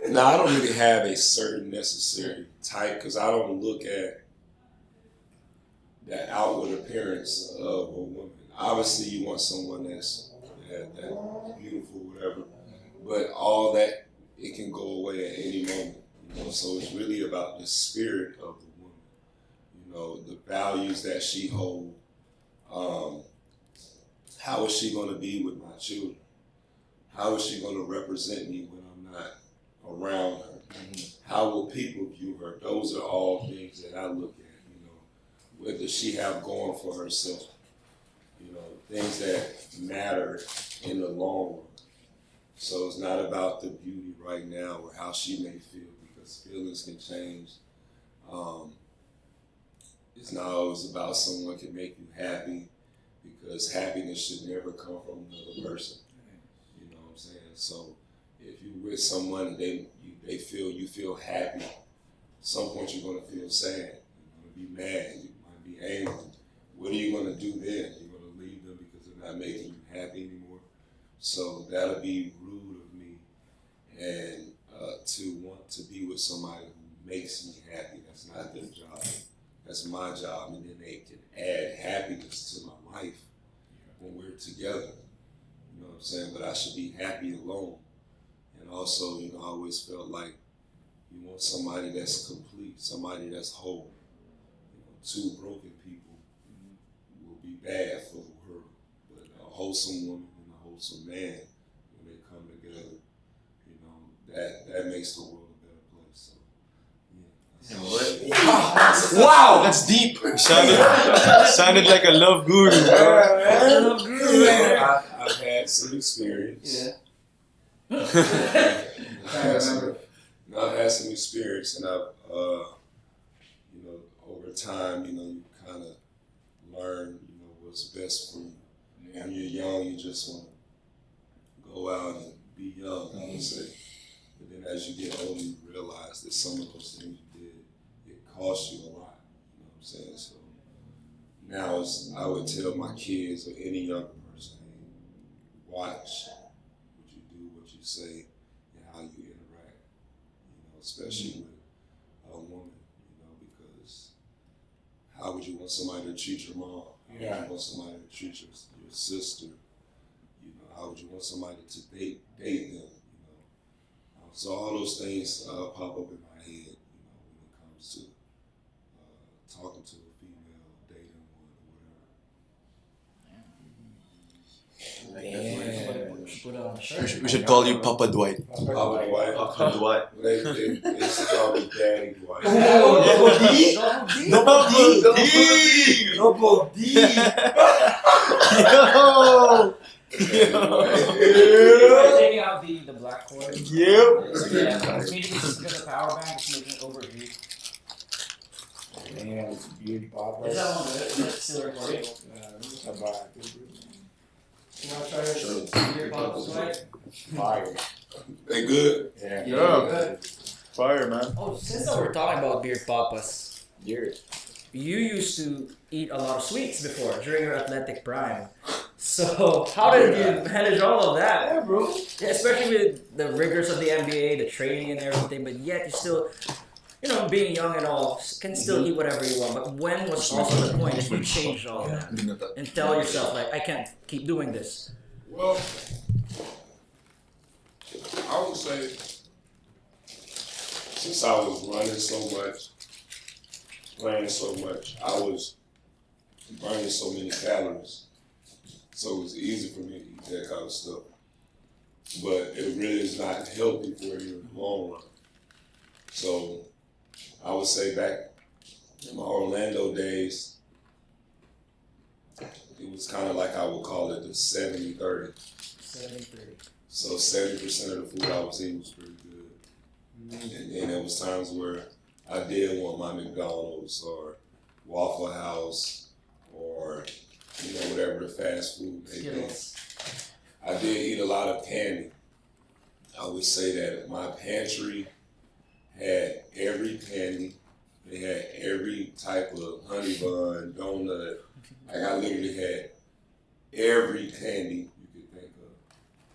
Speaker 2: No, I don't really have a certain necessary type because I don't look at the outward appearance of a woman. Obviously, you want someone that's that beautiful, whatever, but all that, it can go away at any moment. You know, so it's really about the spirit of the woman. You know, the values that she holds. How is she going to be with my children? How is she going to represent me when I'm not around her? How will people view her? Those are all things that I look at. You know, what does she have going for herself? You know, things that matter in the long run. So it's not about the beauty right now or how she may feel, because feelings can change. It's not always about someone can make you happy, because happiness should never come from another person. You know what I'm saying? So if you're with someone and they feel you feel happy, at some point you're going to feel sad. You're going to be mad. You might be angry. What are you going to do then? You're going to leave them because they're not making you happy anymore. So that'll be rude of me, and to want to be with somebody who makes me happy. That's not their job. That's my job, and then they can add happiness to my life when we're together. You know what I'm saying? But I should be happy alone. And also, you know, I always felt like you want somebody that's complete, somebody that's whole. two broken people will be bad for the world. But a wholesome woman and a wholesome man, when they come together, you know, that makes the world a better place. So, yeah.
Speaker 3: Wow!
Speaker 5: That's deep. Sounded like a love guru.
Speaker 1: Love guru.
Speaker 2: I've had some experience.
Speaker 1: Yeah.
Speaker 2: I've had some experience, and I've, you know, over time, you know, you kind of learn, you know, what's best for you. When you're young, you just want to go out and be young, I would say. But then as you get older, you realize that some of those things you did, it cost you a lot. You know what I'm saying? So now I would tell my kids or any younger person, hey, watch what you do, what you say, and how you interact. You know, especially with a woman, you know, because how would you want somebody to treat your mom? How would you want somebody to treat your sister? You know, how would you want somebody to date them? You know, so all those things pop up in my head. You know, when it comes to talking to a female, dating one, or whatever.
Speaker 1: Put it on the shirt.
Speaker 5: We should call you Papa Dwight.
Speaker 2: Papa Dwight.
Speaker 6: Papa Dwight.
Speaker 2: They used to call me Daddy Dwight.
Speaker 6: Double D.
Speaker 5: Yo!
Speaker 1: Taking out the black cord.
Speaker 6: Yep.
Speaker 1: Yeah, it's making because the power bank is making it overheat.
Speaker 3: Man, beauty pop.
Speaker 1: Is that one good? Is that still recording? You want to try your beer pops, right?
Speaker 3: Fire.
Speaker 2: They good?
Speaker 3: Yeah.
Speaker 1: Good.
Speaker 5: Fire, man.
Speaker 1: Oh, since we're talking about beer papas,
Speaker 3: Yours.
Speaker 1: you used to eat a lot of sweets before during your athletic prime. So how did you manage all of that?
Speaker 6: Yeah, bro.
Speaker 1: Yeah, especially with the rigors of the NBA, the training and everything, but yet you still, you know, being young and all, can still eat whatever you want. But when was also the point that you changed all of that and tell yourself, like, I can't keep doing this?
Speaker 4: Well, I would say
Speaker 2: Since I was running so much, playing so much, I was burning so many calories. So it was easy for me to eat that kind of stuff. But it really is not healthy for you in the long run. So I would say back in my Orlando days, it was kind of like I would call it the 70-30.
Speaker 1: 70-30.
Speaker 2: So 70% of the food I was eating was pretty good. And then there was times where I did want my McDonald's or Waffle House or, you know, whatever the fast food may be. I did eat a lot of candy. I would say that my pantry had every candy. They had every type of honey bun, donut. Like I literally had every candy you could think of.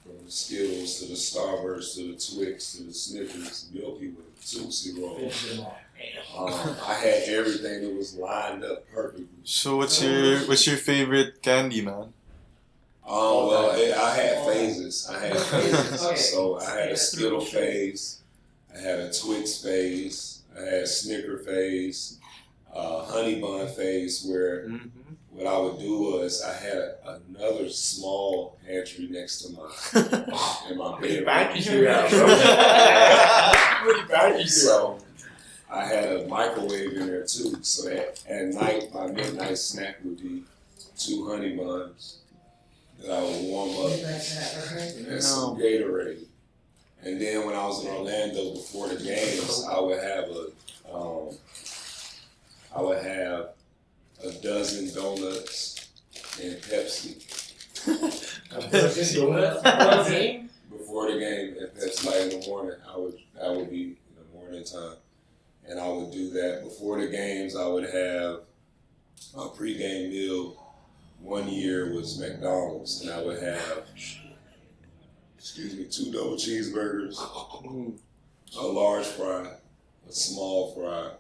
Speaker 2: From the Skittles to the Starburst to the Twix to the Snickers, Milky Way, Tootsie Roll. I had everything that was lined up perfectly.
Speaker 5: So what's your favorite candy, man?
Speaker 2: Oh, well, I had phases.
Speaker 1: Okay.
Speaker 2: So I had a Skittle phase. I had a Twix phase. I had a Snicker phase. Honey bun phase where what I would do was I had another small pantry next to mine in my bedroom. So I had a microwave in there too. So at night, my midnight snack would be 2 honey buns that I would warm up and some Gatorade. And then when I was in Orlando before the games, I would have a dozen donuts and Pepsi. Before the game and Pepsi, like in the morning, that would be in the morning time. And I would do that. Before the games, I would have a pregame meal. One year was McDonald's, and I would have, 2 double cheeseburgers, a large fry, a small fry.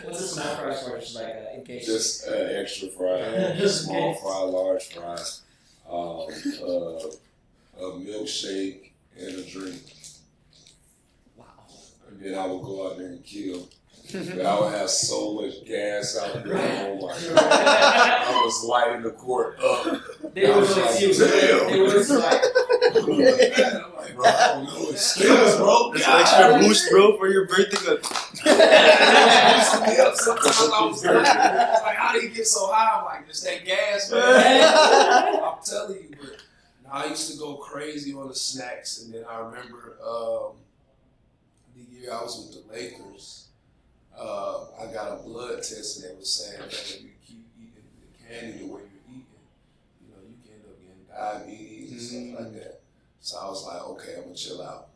Speaker 1: What's a small fry for? Just like in case.
Speaker 2: Just an extra fry, small fry, large fry, a milkshake, and a drink.
Speaker 1: Wow.
Speaker 2: And then I would go out there and kill. But I would have so much gas out there. Oh my God. I was lighting the court up.
Speaker 1: They would like you. They would like.
Speaker 2: I'm like, bro, I don't know. It stinks, bro.
Speaker 5: That's an extra boost, bro, for your birthday.
Speaker 4: Sometimes I was like, how do you get so high? I'm like, it's that gas, man. I'm telling you, but I used to go crazy on the snacks, and then I remember the year I was with the Lakers, I got a blood test, and they was saying that if you keep eating the candy the way you're eating, you can end up getting diabetes and stuff like that. So I was like, okay, I'm gonna chill out,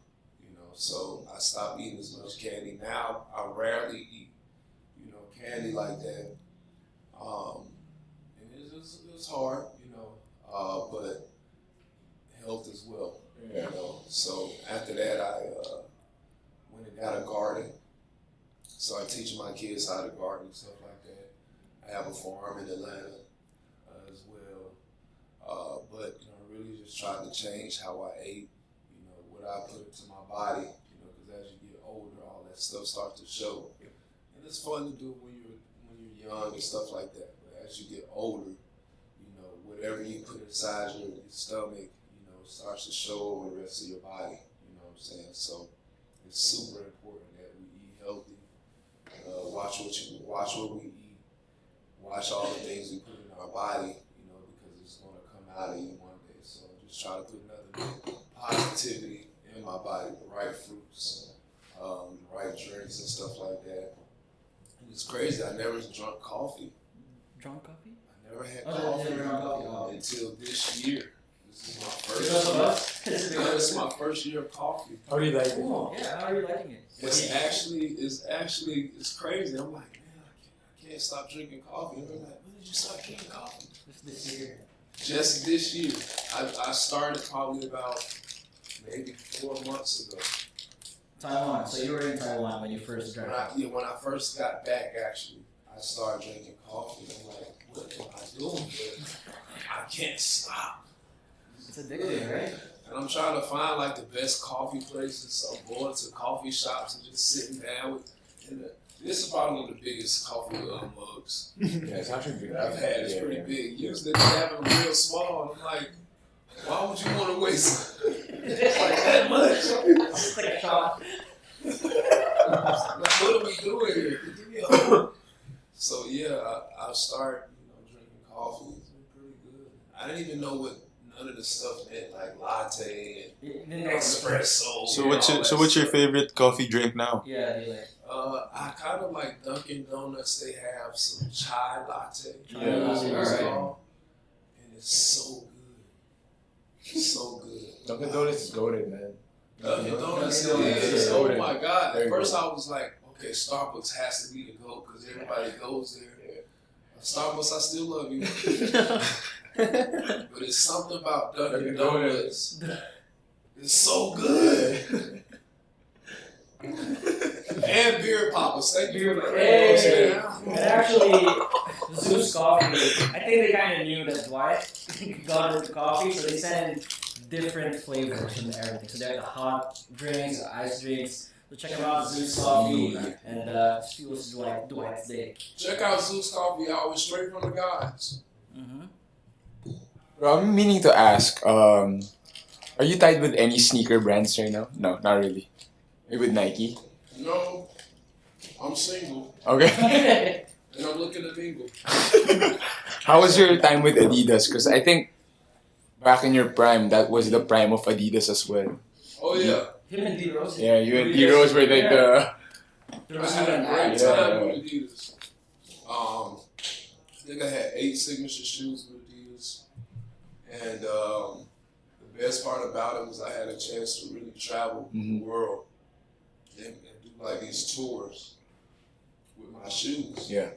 Speaker 4: So I stopped eating as much candy. Now I rarely eat, candy like that. And it's hard, but health as well, So after that, I went and got a garden. So I teach my kids how to garden and stuff like that. I have a farm in Atlanta as well. But really just trying to change how I ate, what I put into my body, because as you get older, all that stuff starts to show. And it's fun to do when you're young and stuff like that. But as you get older, whatever you put inside your stomach, starts to show over the rest of your body. You know what I'm saying? So it's super important that we eat healthy. Watch what we eat. Watch all the things we put in our body, because it's going to come out of you one day. So just try to put another positivity in my body, the right fruits, the right drinks and stuff like that. And it's crazy. I never drunk coffee.
Speaker 1: Drunk coffee?
Speaker 4: I never had coffee until this year. This is my first year of coffee.
Speaker 3: How do you like it?
Speaker 1: Yeah, how are you liking it?
Speaker 4: It's crazy. I'm like, man, I can't stop drinking coffee. And they're like, when did you start drinking coffee?
Speaker 1: This year.
Speaker 4: Just this year. I started probably about maybe 4 months ago.
Speaker 1: Taiwan. So you were in Taiwan when you first drank coffee.
Speaker 4: When I first got back, actually, I started drinking coffee. I'm like, what am I doing? I can't stop.
Speaker 1: It's addicting, right?
Speaker 4: And I'm trying to find like the best coffee places. So I'm going to coffee shops and just sitting down with. This is probably one of the biggest coffee mugs.
Speaker 3: Yeah, it's actually big.
Speaker 4: I've had. It's pretty big. Usually they have them real small. And I'm like, why would you want to waste it's like that much?
Speaker 1: It's like a shot.
Speaker 4: Like, what are we doing here? Give me a hug. So yeah, I started, drinking coffee. It's been pretty good. I didn't even know what none of the stuff meant, like latte and espresso.
Speaker 5: So what's your favorite coffee drink now?
Speaker 1: Yeah, you like.
Speaker 4: I kind of like Dunkin' Donuts. They have some chai latte.
Speaker 1: Chai latte, alright.
Speaker 4: And it's so good. It's so good.
Speaker 3: Dunkin' Donuts is goated, man.
Speaker 4: Dunkin' Donuts is, oh my God. At first I was like, okay, Starbucks has to be the GOAT because everybody goes there. Starbucks, I still love you. But it's something about Dunkin' Donuts. It's so good. And beer poppers. Thank you for the
Speaker 1: Hey, and actually, Zeus Coffee, I think they kind of knew that Dwight got into coffee, so they sent different flavors and everything. So they have the hot drinks, the ice drinks. So check them out, Zeus Coffee, and see what's Dwight's day.
Speaker 4: Check out Zeus Coffee, always straight from the guys.
Speaker 3: Bro, I'm meaning to ask, are you tied with any sneaker brands right now? No, not really. Maybe with Nike?
Speaker 4: No, I'm single.
Speaker 3: Okay.
Speaker 4: And I'm looking to mingle.
Speaker 3: How was your time with Adidas? Because I think back in your prime, that was the prime of Adidas as well.
Speaker 4: Oh yeah.
Speaker 1: Him and D-Rose.
Speaker 3: Yeah, you and D-Rose were like the...
Speaker 4: I had a great time with Adidas. I think I had 8 signature shoes with Adidas. And the best part about it was I had a chance to really travel the world and do like these tours with my shoes.
Speaker 3: Yeah.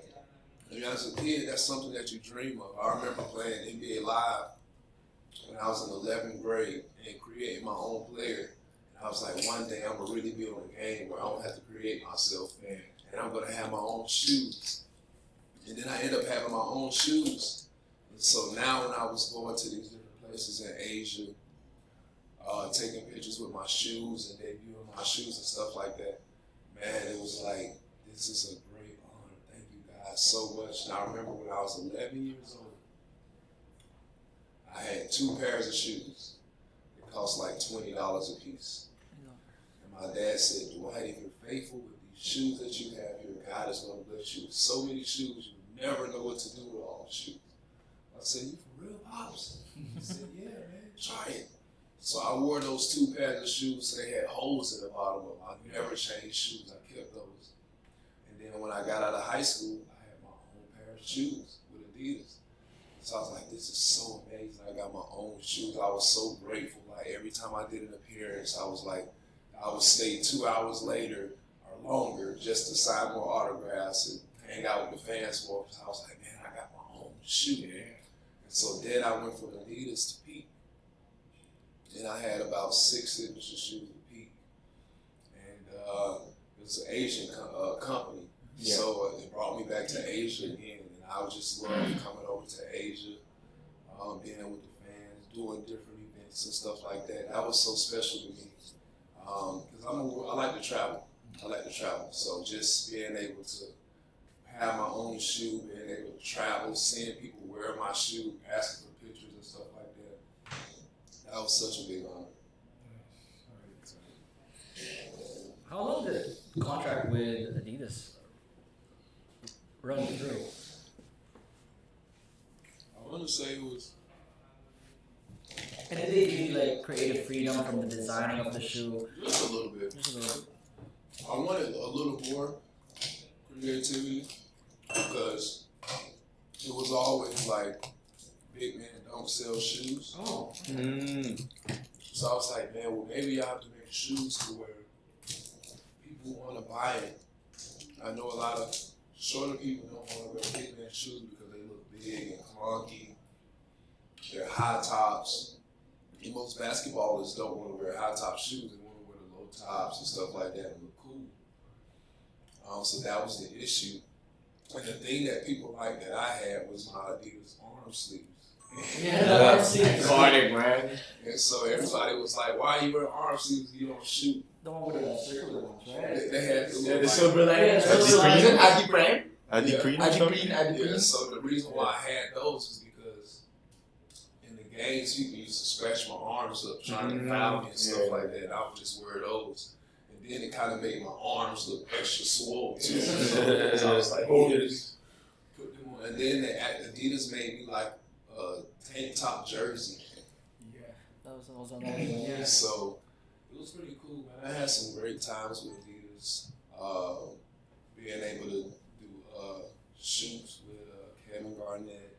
Speaker 4: And as a kid, that's something that you dream of. I remember playing NBA Live when I was in 11th grade and creating my own player. And I was like, one day I'm gonna really be on a game where I don't have to create myself, and I'm gonna have my own shoes. And then I ended up having my own shoes. And so now when I was going to these different places in Asia, taking pictures with my shoes and debuting my shoes and stuff like that, man, it was like, this is a great honor. Thank you guys so much. And I remember when I was 11 years old, I had 2 pairs of shoes. It cost like $20 a piece. And my dad said, Dwight, if you're faithful with these shoes that you have here, God is going to bless you with so many shoes, you never know what to do with all the shoes. I said, you for real, Pops? He said, yeah, man, try it. So I wore those 2 pairs of shoes. They had holes in the bottom of them. I never changed shoes. I kept those. And then when I got out of high school, I had my own pair of shoes with Adidas. So I was like, this is so amazing. I got my own shoes. I was so grateful. Like every time I did an appearance, I was like, I would stay 2 hours later or longer just to sign more autographs and hang out with the fans more. Because I was like, man, I got my own shoe. Yeah. And so then I went from Adidas to Peak. And I had about 6 signature shoes with Peak. And it was an Asian company. Yeah. So it brought me back to Asia again. And I would just love coming over to Asia, being with the fans, doing different events and stuff like that. That was so special to me. Because I like to travel. So just being able to have my own shoe, being able to travel, seeing people wear my shoe, asking for pictures and stuff like that. That was such a big honor.
Speaker 1: How long did the contract with Adidas run through?
Speaker 4: I want to say it was.
Speaker 1: And did they give you like creative freedom from the designing of the shoe?
Speaker 4: Just a little bit. I wanted a little more creativity because it was always like, big men don't sell shoes.
Speaker 1: Oh.
Speaker 4: So I was like, man, well, maybe I have to make shoes to where people want to buy it. I know a lot of shorter people don't want to wear big man shoes because they look big and clunky. They're high tops. And most basketballers don't want to wear high top shoes. They want to wear the low tops and stuff like that and look cool. So that was the issue. And the thing that people liked that I had was my Adidas arm sleeves.
Speaker 1: Yeah, arm sleeves.
Speaker 3: Iconic, man.
Speaker 4: And so everybody was like, why are you wearing arm sleeves if you don't shoot?
Speaker 1: The one with the circular ones, right?
Speaker 4: They had
Speaker 3: The silver line.
Speaker 1: Yeah,
Speaker 3: Adi Prime.
Speaker 5: Adi
Speaker 4: Yeah.
Speaker 5: Green?
Speaker 3: Adi Green.
Speaker 4: Yeah, so the reason why I had those is because in the games, people used to scratch my arms up trying to foul me and stuff like that. And I would just wear those. And then it kind of made my arms look extra swole too. So I was like, oh, just put them on. And then Adidas made me like a tank top jersey.
Speaker 1: Yeah, that was on that one. Yeah.
Speaker 4: So it was pretty cool, man. I had some great times with Adidas. Being able to do shoots with Kevin Garnett,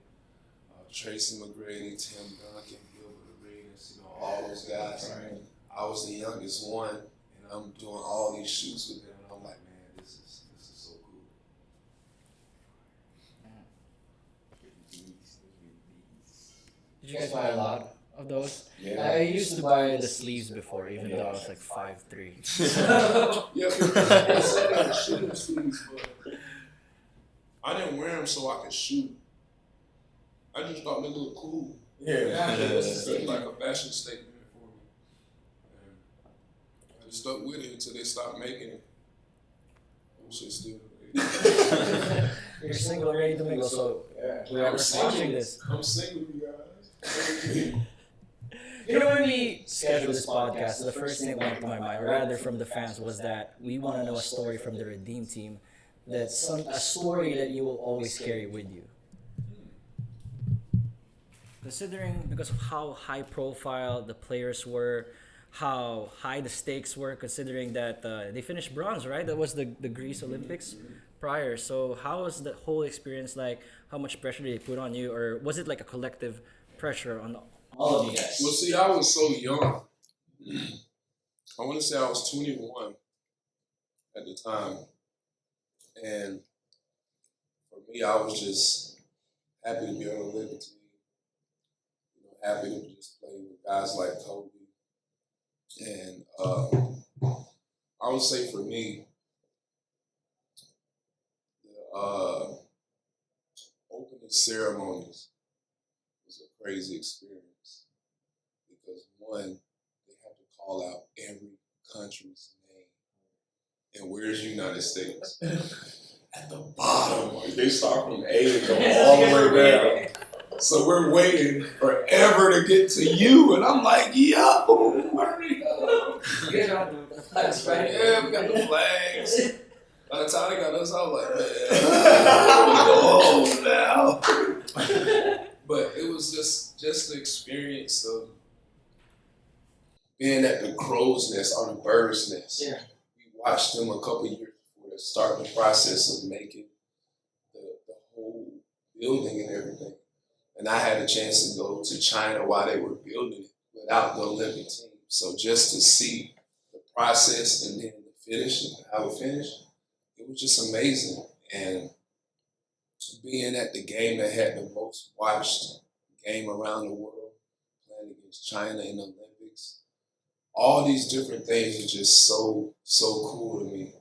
Speaker 4: Tracy McGrady, Tim Duncan, Gilbert Arenas, all those guys. Right. I was the youngest one, and I'm doing all these shoots with them, and I'm like, man, this is so cool.
Speaker 1: Did you guys buy a lot of those?
Speaker 3: Yeah.
Speaker 1: I used to buy the sleeves before, even though I was like 5'3".
Speaker 4: Yeah, I said they were shooting sleeves, but I didn't wear them so I could shoot. I just thought they looked cool.
Speaker 3: Yeah.
Speaker 4: It was like a fashion statement for me. And I just stuck with it until they stopped making it. I wish they still.
Speaker 1: You're single, ready to mingle, so we are watching this.
Speaker 4: I'm single, you guys.
Speaker 1: You know, when we scheduled this podcast, the first thing that went to my mind, or rather from the fans, was that we want to know a story from the Redeem team, that's a story that you will always carry with you. Considering, because of how high profile the players were, how high the stakes were, considering that they finished bronze, right? That was the Greece Olympics prior. So how was the whole experience like? How much pressure did they put on you? Or was it like a collective pressure on all of you guys?
Speaker 4: Well, see, I was so young. I want to say I was 21 at the time. And for me, I was just happy to be on the Olympic team. Happy to just play with guys like Kobe. And I would say for me, the opening ceremonies was a crazy experience because one, they have to call out every country's name and
Speaker 2: where's United States? At the bottom. Like, they start from A and go all the way down. So we're waiting forever to get to you, and I'm like, yo, hurry up.
Speaker 1: You guys have the flags, right?
Speaker 4: Yeah, we got the flags. By the time they got us, I was like, man, I'm going home now. But it was just the experience of being at the crow's nest or the bird's nest.
Speaker 1: Yeah.
Speaker 4: We watched them a couple of years before they started the process of making the whole building and everything. And I had a chance to go to China while they were building it without the Olympic team. So just to see the process and then the finish and how it finished, it was just amazing. And being at the game that had the most watched game around the world, playing against China in the Olympics, all these different things are just so cool to me.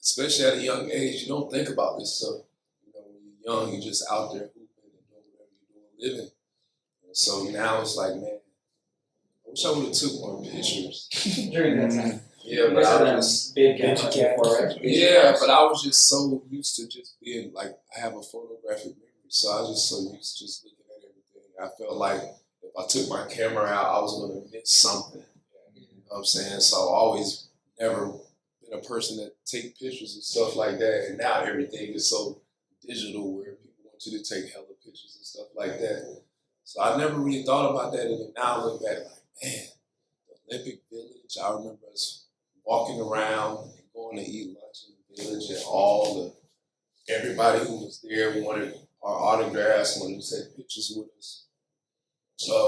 Speaker 4: Especially at a young age, you don't think about this stuff. You know, when you're young, you're just out there hooping and doing whatever you're doing, living. And so now it's like, man, I wish I would have took more pictures.
Speaker 1: During that time.
Speaker 4: Yeah, but I was
Speaker 1: big camera.
Speaker 4: yeah, but I was just so used to just being like, I have a photographic memory, so I was just so used to just looking at everything. I felt like if I took my camera out, I was going to miss something. You know what I'm saying? So I've always never been a person that take pictures and stuff like that, and now everything is so digital where people want you to take hella pictures and stuff like that. So I never really thought about that, and now I look back like, man, the Olympic Village, I remember us walking around and going to eat lunch in the village, and everybody who was there wanted our autographs, wanted to take pictures with us.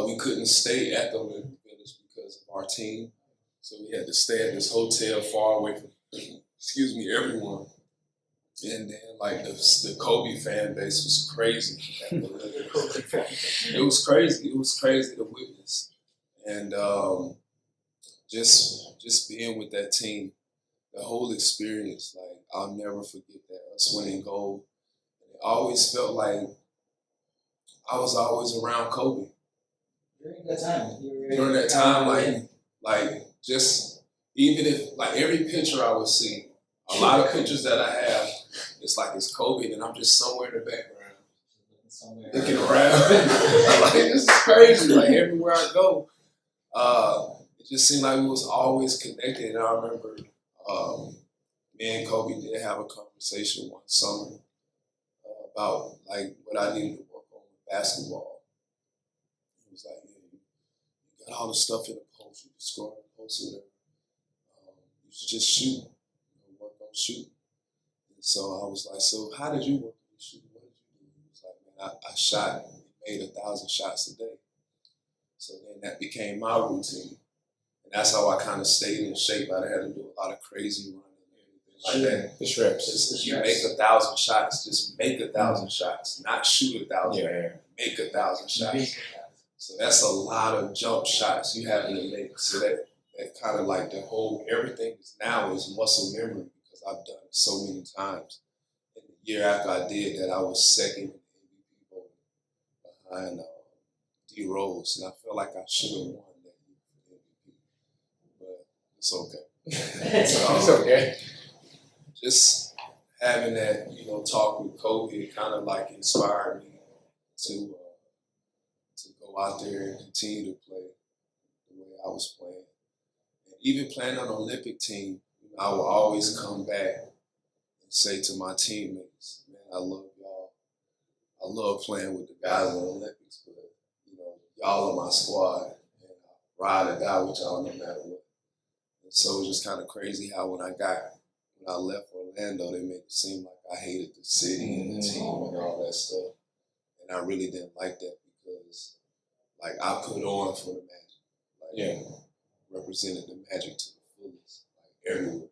Speaker 4: We couldn't stay at the Olympic Village because of our team, so we had to stay at this hotel far away from, everyone. And then, like, the Kobe fan base was crazy. It was crazy. It was crazy to witness. And just being with that team, the whole experience, like, I'll never forget that, us winning gold. And it always felt like I was always around Kobe.
Speaker 1: During that time.
Speaker 4: During that time, like just, even if, like, every picture I would see, a lot of pictures that I have, it's like it's Kobe, and I'm just somewhere in the background, looking around. Like, this is crazy. Like, everywhere I go, it just seemed like we was always connected. And I remember me and Kobe did have a conversation one summer about, like, what I needed to work on with basketball. He was like, yeah, you got all the stuff in the post, you can score in the post, whatever. You should just shoot, work on shooting. And so I was like, so how did you work on shooting? What did you do? He was like, man, I shot, made 1,000 shots a day. So then that became my routine. And that's how I kind of stayed in shape. I had to do a lot of crazy running and everything like that.
Speaker 3: The reps.
Speaker 4: Just, you make 1,000 shots, just make 1,000 shots, not shoot 1,000, make 1,000 shots. So that's a lot of jump shots you having to make. So that kind of like the whole, everything is now is muscle memory because I've done it so many times. And the year after I did that, I was second in the MVP voting behind D Rose, and I felt like I should have won that MVP, but it's okay.
Speaker 3: It's okay.
Speaker 4: Just having that, talk with Kobe, it kind of like inspired me to go out there and continue to play the way I was playing. And even playing on the Olympic team, I will always come back and say to my teammates, man, I love y'all. I love playing with the guys in the Olympics, but y'all are my squad, and I ride or die with y'all no matter what. And so it was just kind of crazy how when I left Orlando, they made it seem like I hated the city and the team and all that stuff. And I really didn't like that because, like, I put on for the Magic. Like, represented the Magic to the fullest, like, everywhere.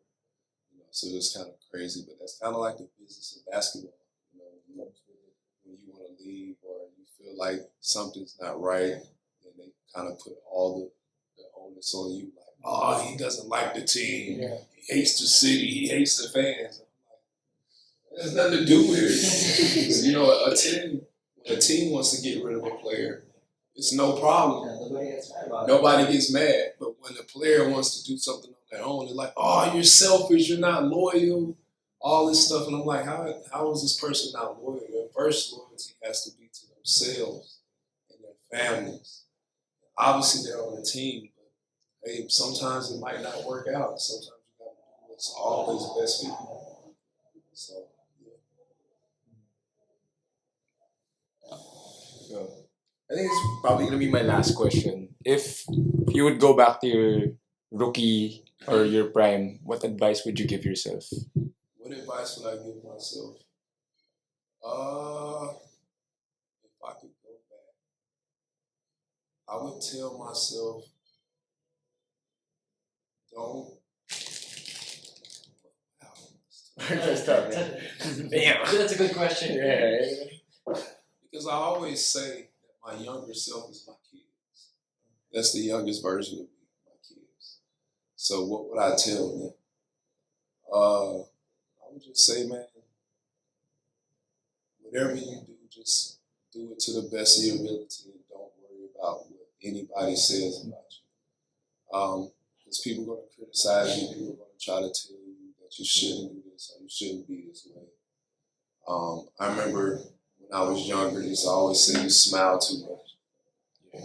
Speaker 4: So it was kind of crazy, but that's kind of like the business of basketball. When you want to leave or you feel like something's not right, and they kind of put all the onus on you, like, oh, he doesn't like the team, he hates the city, he hates the fans. It has nothing to do with it. When a team wants to get rid of a player, it's no problem.
Speaker 1: Nobody gets mad about it.
Speaker 4: Nobody gets mad, but when the player wants to do something on at home. They're like, oh, you're selfish, you're not loyal, all this stuff. And I'm like, how is this person not loyal? Their first loyalty has to be to themselves and their families. Obviously, they're on the team, but hey, sometimes it might not work out. Sometimes you got to do what's always best for you. So,
Speaker 3: So, I think it's probably gonna be my last question. If you would go back to your rookie or your prime, what advice would you give yourself?
Speaker 4: what advice would I give myself? If I could go back, I would tell myself, don't.
Speaker 3: That's tough, man. Damn.
Speaker 1: That's a good question.
Speaker 3: Yeah.
Speaker 4: Because I always say that my younger self is my kids. That's the youngest version of me, my kids. So what would I tell them? I would just say, man, whatever you do, just do it to the best of your ability and don't worry about what anybody says about you. Because people are going to criticize you, people are going to try to tell you that you shouldn't do this or you shouldn't be this way. I remember when I was younger, they used to always say you smile too much.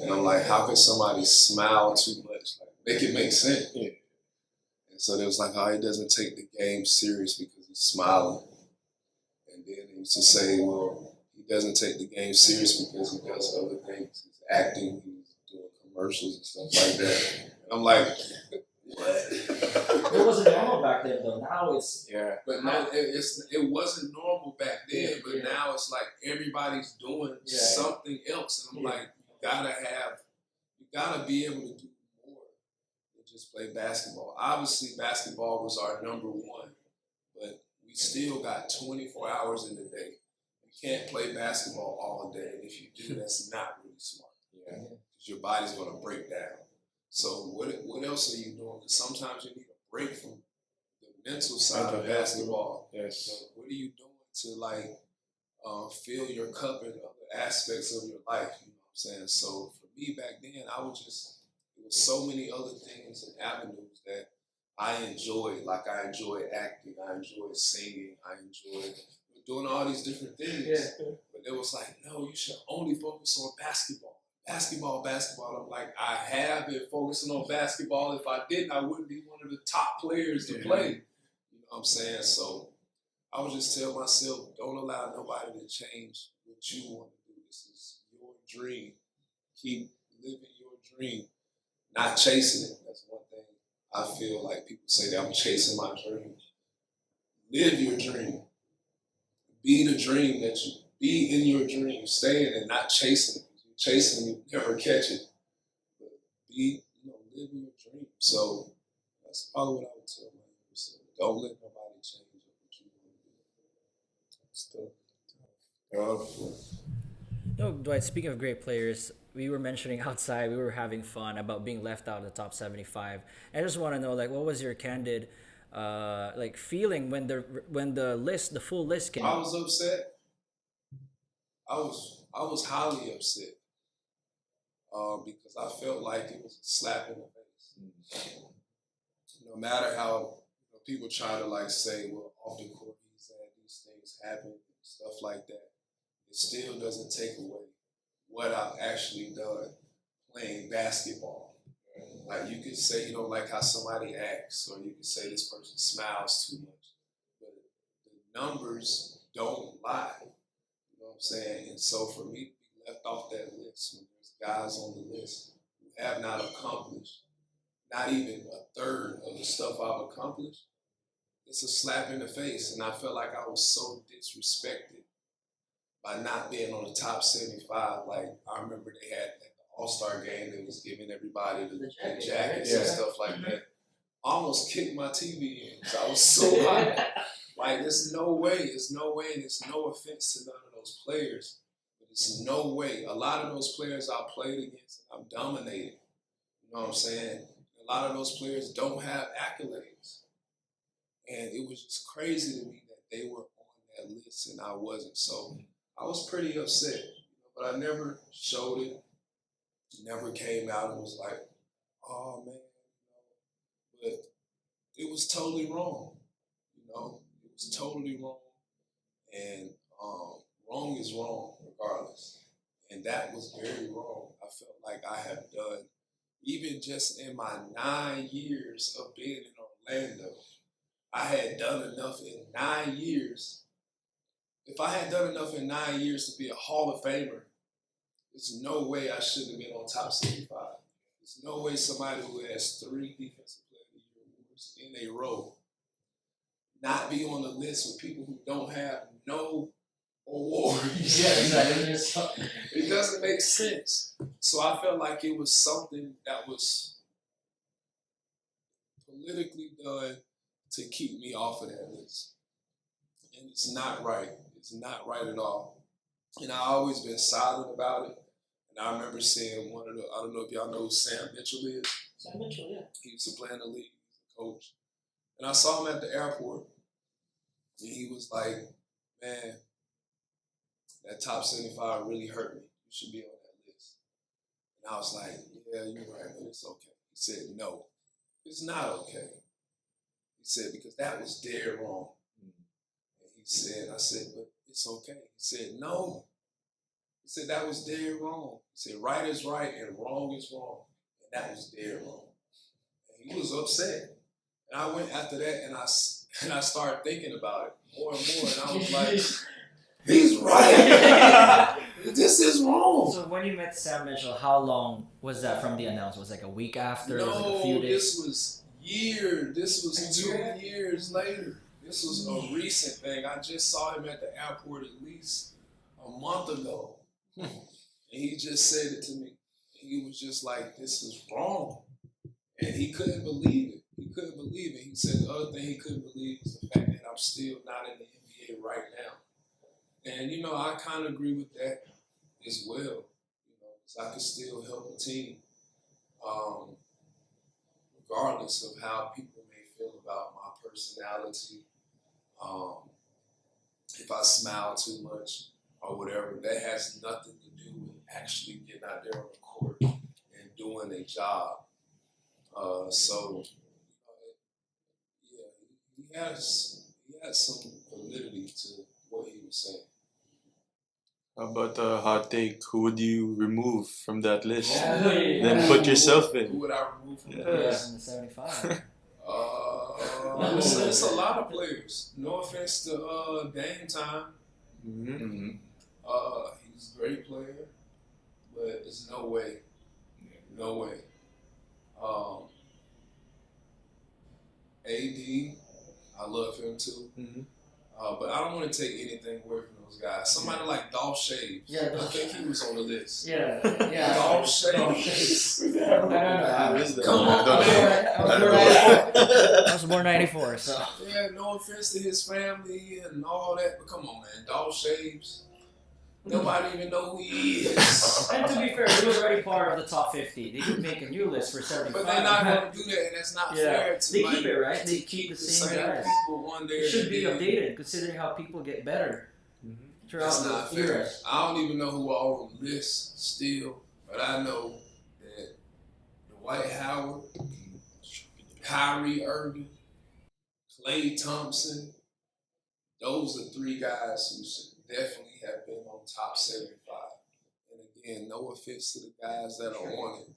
Speaker 4: And I'm like, how could somebody smile too much? Like, make it make sense.
Speaker 3: Yeah.
Speaker 4: And so they was like, oh, he doesn't take the game serious because he's smiling. And then they used to say, well, he doesn't take the game serious because he does other things. He's acting, he's doing commercials and stuff like that. And I'm like, what?
Speaker 1: It wasn't normal back then, though. Now it's
Speaker 3: Yeah.
Speaker 4: But now it wasn't normal back then, but now it's like everybody's doing something else. And I'm like, you gotta be able to do more than just play basketball. Obviously, basketball was our number one, but we still got 24 hours in the day. You can't play basketball all day. And if you do, that's not really smart. Yeah. Because your body's gonna break down. So what else are you doing? Because sometimes you need a break from the mental side of basketball.
Speaker 3: Yes.
Speaker 4: So what are you doing to fill your cup in other aspects of your life? You know what I'm saying? So for me back then, there was so many other things and avenues that I enjoyed. Like I enjoyed acting, I enjoyed singing, I enjoyed doing all these different things.
Speaker 1: Yeah.
Speaker 4: But it was like, no, you should only focus on basketball. Basketball. I'm like, I have been focusing on basketball. If I didn't, I wouldn't be one of the top players to play. You know what I'm saying? So I would just tell myself, don't allow nobody to change what you want to do. This is your dream. Keep living your dream, not chasing it. That's one thing I feel like people say that I'm chasing my dream. Live your dream. Be the dream that you be in your dream. Stay in it, not chasing it. Chasing, you never catch it. But live your dream. So that's probably what I would tell myself. Don't let nobody change what you want to do.
Speaker 1: No, Dwight, speaking of great players, we were mentioning outside, we were having fun about being left out of the top 75. I just want to know, like, what was your candid feeling when the full list came
Speaker 4: I
Speaker 1: out?
Speaker 4: was upset. I was highly upset. Because I felt like it was a slap in the face. No matter how people try to say, well, off the court he's had these things happen, stuff like that, it still doesn't take away what I've actually done playing basketball. Like you could say you don't like how somebody acts, or you could say this person smiles too much, but the numbers don't lie. You know what I'm saying? And so for me to be left off that list when there's guys on the list who have not accomplished not even a third of the stuff I've accomplished, it's a slap in the face. And I felt like I was so disrespected by not being on the top 75. Like, I remember they had at the All-Star game, they was giving everybody the jackets and stuff like that. I almost kicked my TV in because I was so hot. Like, there's no way, and it's no offense to none of those players. But there's no way. A lot of those players I played against, I'm dominated. You know what I'm saying? A lot of those players don't have accolades. And it was just crazy to me that they were on that list and I wasn't. So I was pretty upset. But I never showed it. Never came out and was like, oh man. But it was totally wrong. It was totally wrong. And wrong is wrong regardless. And that was very wrong. I felt like I have done, even just in my 9 years of being in Orlando, I had done enough in 9 years. If I had done enough in 9 years to be a Hall of Famer, there's no way I shouldn't have been on top 75. There's no way somebody who has 3 Defensive Player of the Year awards in a row not be on the list with people who don't have no awards.
Speaker 1: Yeah, exactly.
Speaker 4: It doesn't make sense. So I felt like it was something that was politically done to keep me off of that list. And it's not right. It's not right at all. And I've always been silent about it. And I remember seeing one of the, I don't know if y'all know who Sam Mitchell is.
Speaker 1: Sam Mitchell, yeah.
Speaker 4: He used to play in the league, he was a coach. And I saw him at the airport. And he was like, man, that top 75 really hurt me. You should be on that list. And I was like, yeah, you're right, but it's okay. He said, no, it's not okay. He said, because that was dead wrong. And he said, I said, but it's okay. He said, no. He said, that was dead wrong. He said, right is right and wrong is wrong. And that was dead wrong. And he was upset. And I went after that and I started thinking about it more and more. And I was like, he's right. This is wrong.
Speaker 1: So when you met Sam Mitchell, how long was that from the announcement? Was it like a week after?
Speaker 4: No,
Speaker 1: was it a few days?
Speaker 4: this was years. This was 2 years later. This was a recent thing. I just saw him at the airport at least a month ago. And he just said it to me. He was just like, this is wrong. And he couldn't believe it. He couldn't believe it. He said the other thing he couldn't believe was the fact that I'm still not in the NBA right now. And, I kind of agree with that as well. Because I could still help a team, regardless of how people may feel about my personality. If I smile too much or whatever, that has nothing to do with actually getting out there on the court and doing a job. He has some validity to what he was saying.
Speaker 5: How about a hot take? Who would you remove from that list?
Speaker 1: Yeah.
Speaker 5: Then put yourself
Speaker 4: Who
Speaker 5: in.
Speaker 4: would I remove from the
Speaker 5: Yeah.
Speaker 4: list?
Speaker 1: In the 75.
Speaker 4: It's a lot of players. No offense to Dame Time.
Speaker 5: Mm-hmm.
Speaker 4: He's a great player, but there's no way. No way. AD, I love him too.
Speaker 5: Mm-hmm.
Speaker 4: But I don't want to take anything away from those guys. Somebody like Dolph Shaves.
Speaker 1: Yeah,
Speaker 4: I think he was on the list.
Speaker 1: Yeah.
Speaker 4: Dolph Shaves.
Speaker 1: I don't know.
Speaker 4: Come on,
Speaker 1: I was born 94, so.
Speaker 4: Yeah, no offense to his family and all that, but come on, man. Dolph Shaves. Nobody even know who he is.
Speaker 1: And to be fair, he was already part of the top 50. They could make a new list for 75.
Speaker 4: But they're not going to do that, and that's not fair to
Speaker 1: They keep it, right? They
Speaker 4: to
Speaker 1: keep the
Speaker 4: the
Speaker 1: same guys.
Speaker 4: people one day.
Speaker 1: It should be updated, considering how people get better. Throughout
Speaker 4: That's not
Speaker 1: the
Speaker 4: fair.
Speaker 1: years.
Speaker 4: I don't even know who are on the list still, but I know that Dwight Howard, Kyrie Irving, Klay Thompson, those are 3 guys who should definitely have been on top 75. And again, no offense to the guys that are on it,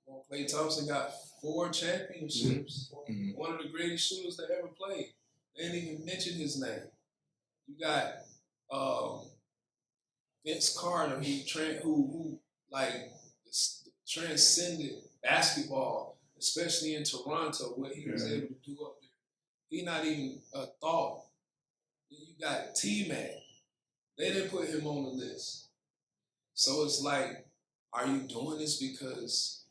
Speaker 4: but Klay Thompson got 4 championships.
Speaker 5: Mm-hmm.
Speaker 4: One of the greatest shooters that ever played. They didn't even mention his name. You got Vince Carter, who transcended basketball, especially in Toronto, what he was able to do up there. He not even a thought. Then you got T-Mac. They didn't put him on the list. So it's like, are you doing this because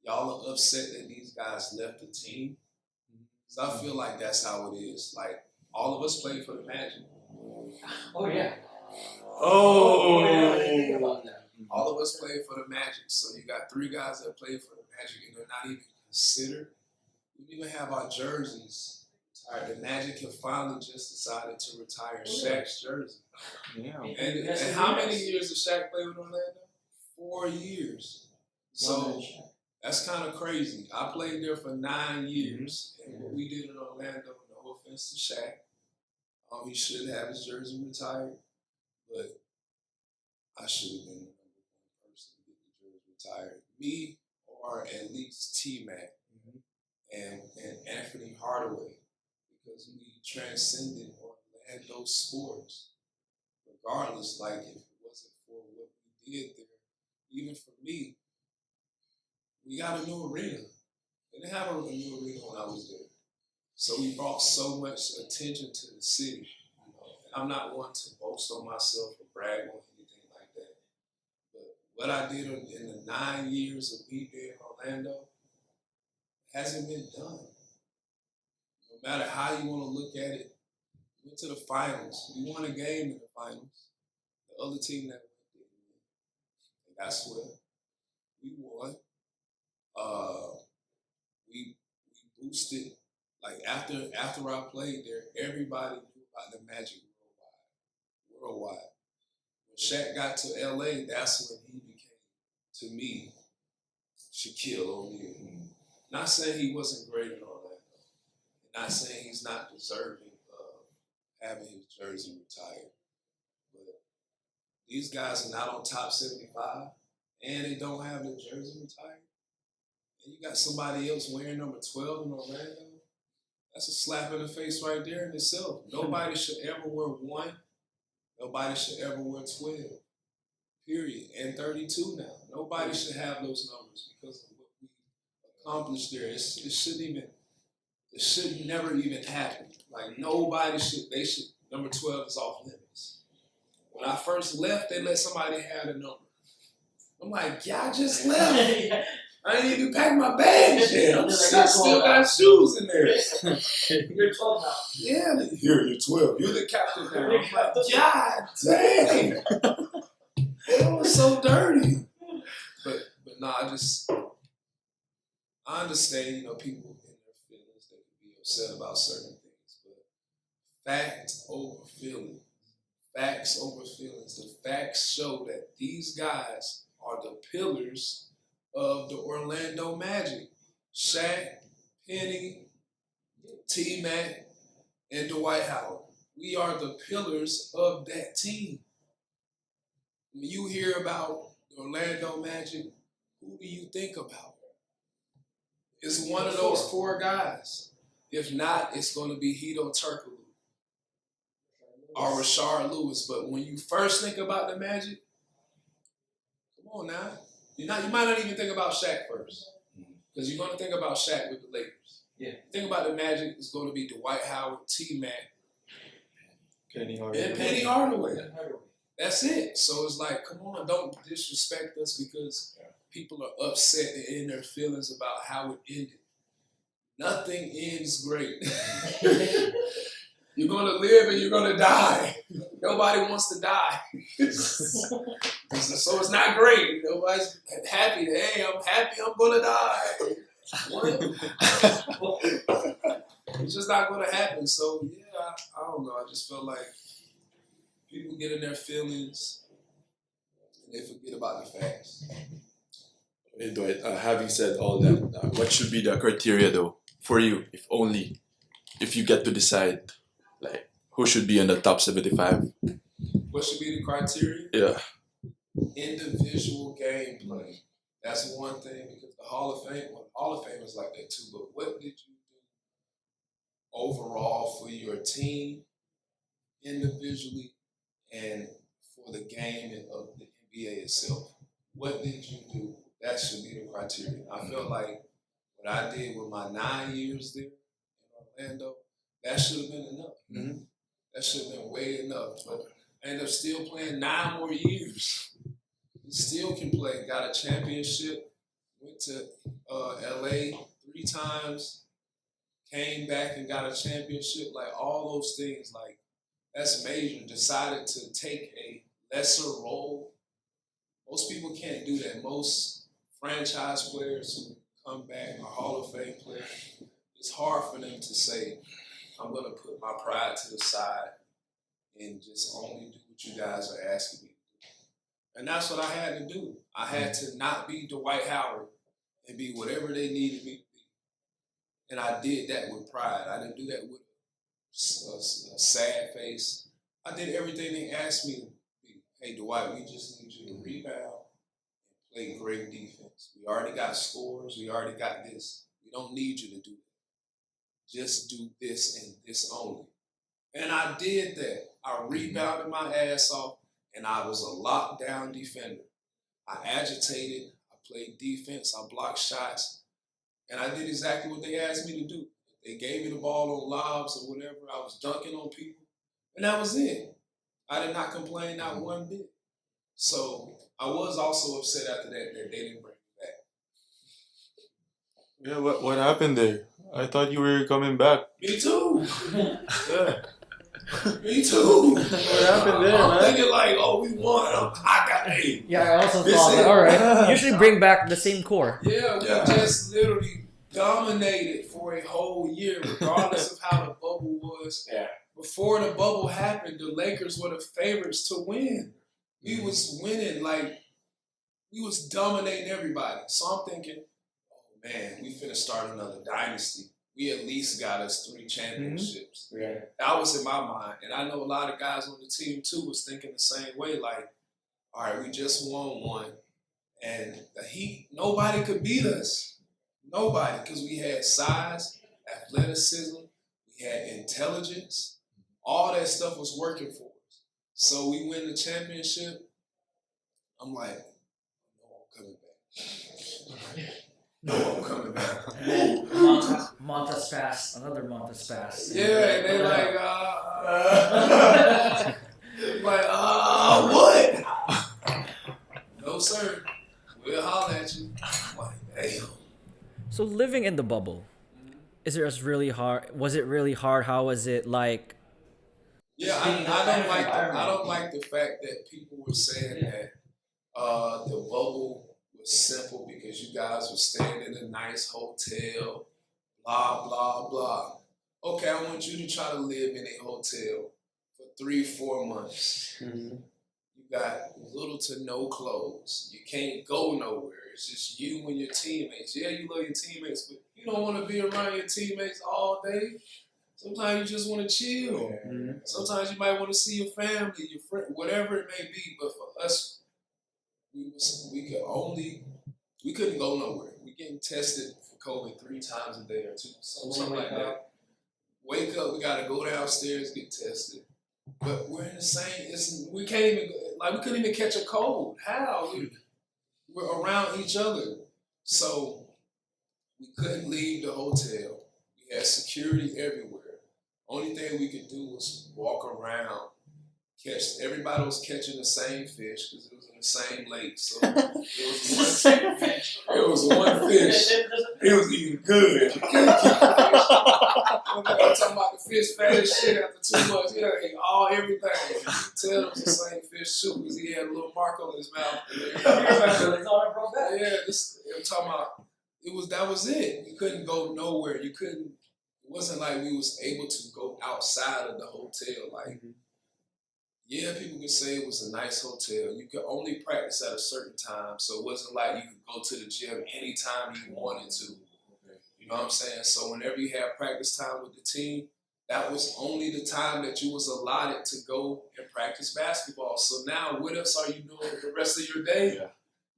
Speaker 4: y'all are upset that these guys left the team? Because I feel like that's how it is. Like, all of us play for the Magic.
Speaker 1: Oh, yeah.
Speaker 5: Oh.
Speaker 1: I didn't think about that.
Speaker 4: All of us play for the Magic. So you got 3 guys that play for the Magic and they're not even considered. We don't even have our jerseys. The Magic have finally just decided to retire Shaq's jersey.
Speaker 5: Yeah.
Speaker 4: And how many years did Shaq play with Orlando? 4 years. So That's kind of crazy. I played there for 9 years, and what we did in Orlando, no offense to Shaq, he should have his jersey retired, but I should have been the number one person to get the jersey retired. Me or at least T-Mac and Anthony Hardaway, because we transcended Orlando sports. Regardless, like if it wasn't for what we did there, even for me, we got a new arena. They didn't have a new arena when I was there. So we brought so much attention to the city. You know? And I'm not one to boast on myself or brag on anything like that. But what I did in the 9 years of me being in Orlando hasn't been done. No matter how you want to look at it, we went to the finals. We won a game in the finals. The other team that went didn't win. And that's what we won. We boosted, like after I played there, everybody knew about the Magic worldwide. When Shaq got to LA, that's when he became, to me, Shaquille O'Neal. Not saying he wasn't great in Orlando. Not saying he's not deserving of having his jersey retired. But these guys are not on top 75, and they don't have their jersey retired. And you got somebody else wearing number 12 in Orlando. That's a slap in the face right there in itself. Nobody should ever wear 1. Nobody should ever wear 12. Period. And 32 now. Nobody should have those numbers because of what we accomplished there. It should never even happen. Like nobody should, number 12 is off limits. When I first left, they let somebody have the number. I'm like, yeah, I just left. I ain't even packed my bags yet. I still got shoes in there.
Speaker 1: You're 12 now.
Speaker 4: Yeah, you're 12. You're the captain now. I'm like, God dang. It was so dirty. But no, I understand, people in their feelings, they can be upset about certain things, but fact over feeling. Facts over feelings. The facts show that these guys are the pillars of the Orlando Magic. Shaq, Penny, T-Mac, and Dwight Howard. We are the pillars of that team. When you hear about the Orlando Magic, who do you think about? It's one of those 4 guys. If not, it's going to be Hedo Turkoglu or Rashard Lewis. But when you first think about the Magic, come on now. You might not even think about Shaq first, because you're going to think about Shaq with the Lakers.
Speaker 1: Yeah.
Speaker 4: Think about the Magic, it's going to be Dwight Howard, T-Mac,
Speaker 5: Penny Hardaway.
Speaker 4: and Penny Hardaway. That's it. So it's like, come on, don't disrespect us because people are upset and in their feelings about how it ended. Nothing ends great. You're going to live and you're going to die. Nobody wants to die. So it's not great. Nobody's happy. Hey, I'm happy I'm going to die. It's just not going to happen. So, yeah, I don't know. I just felt like people get in their feelings and they forget about the facts.
Speaker 5: Hey, Dwight, having said all that, what should be the criteria, though, for you, if you get to decide, like, who should be in the top 75?
Speaker 4: What should be the criteria?
Speaker 5: Yeah.
Speaker 4: Individual gameplay. That's one thing because the Hall of Fame is like that too. But what did you do overall for your team, individually, and for the game of the NBA itself? What did you do? That should be the criteria. I felt like what I did with my 9 years there in Orlando, that should have been enough.
Speaker 5: Mm-hmm.
Speaker 4: That should have been way enough. But I ended up still playing 9 more years. Still can play. Got a championship. Went to LA 3 times. Came back and got a championship. Like all those things. Like that's major. Decided to take a lesser role. Most people can't do that. Most franchise players who come back are Hall of Fame players. It's hard for them to say, I'm going to put my pride to the side and just only do what you guys are asking me to do. And that's what I had to do. I had to not be Dwight Howard and be whatever they needed me to be. And I did that with pride. I didn't do that with a sad face. I did everything they asked me to be. Hey, Dwight, we just need you to rebound and play great defense. We already got scores. We already got this. We don't need you to do that. Just do this and this only. And I did that. I rebounded my ass off, and I was a lockdown defender. I agitated. I played defense. I blocked shots. And I did exactly what they asked me to do. They gave me the ball on lobs or whatever. I was dunking on people. And that was it. I did not complain, not one bit. So I was also upset after that they didn't bring me back.
Speaker 5: Yeah, what happened there? I thought you were coming back.
Speaker 4: Me too.
Speaker 5: Yeah.
Speaker 4: Me too.
Speaker 5: What happened there,
Speaker 4: I'm
Speaker 5: man?
Speaker 4: thinking like, oh, we won. I got eight.
Speaker 1: Yeah, I also
Speaker 4: This
Speaker 1: thought,
Speaker 4: is-
Speaker 1: like, all right, usually bring back the same core.
Speaker 4: Yeah, we just literally dominated for a whole year, regardless of how the bubble was.
Speaker 3: Yeah.
Speaker 4: Before the bubble happened, the Lakers were the favorites to win. We was winning, like, we was dominating everybody. So I'm thinking, oh man, we finna start another dynasty. We at least got us 3 championships.
Speaker 3: Yeah.
Speaker 4: That was in my mind. And I know a lot of guys on the team too was thinking the same way, like, all right, we just won one. And the Heat, nobody could beat us. Nobody, because we had size, athleticism, we had intelligence. All that stuff was working for us. So we win the championship. I'm like, no, I'm coming back. No, I'm coming back.
Speaker 1: Month has passed. Another month has passed.
Speaker 4: Yeah, and they like, what? No, sir. We'll holler at you. I'm like, damn.
Speaker 1: So living in the bubble, is it just really hard? Was it really hard? How was it like?
Speaker 4: Yeah, I don't like the fact that people were saying that the bubble was simple because you guys were staying in a nice hotel, blah, blah, blah. Okay, I want you to try to live in a hotel for 3-4 months. You got little to no clothes. You can't go nowhere. It's just you and your teammates. Yeah, you love your teammates, but you don't want to be around your teammates all day. Sometimes you just want to chill. Sometimes you might want to see your family, your friend, whatever it may be. But for us, we couldn't go nowhere. We getting tested for COVID 3 times a day or 2, something like that. Wake up, we gotta go downstairs, get tested. But we're in the same. We couldn't even catch a cold. How? We're around each other, so we couldn't leave the hotel. We had security everywhere. Only thing we could do was walk around, catch. Everybody was catching the same fish because it was in the same lake. So it was one fish. It was eating good. You couldn't keep the fish. I'm talking about the fish fat as shit after 2 months. He ate everything. You could tell it was the same fish too because he had a little mark on his mouth. Yeah, I'm talking about. That was it. You couldn't go nowhere. You couldn't. It wasn't like we was able to go outside of the hotel. Like, yeah, people could say it was a nice hotel. You could only practice at a certain time, so it wasn't like you could go to the gym anytime you wanted to. You know what I'm saying? So whenever you had practice time with the team, that was only the time that you was allotted to go and practice basketball. So now, what else are you doing the rest of your day?
Speaker 3: Yeah.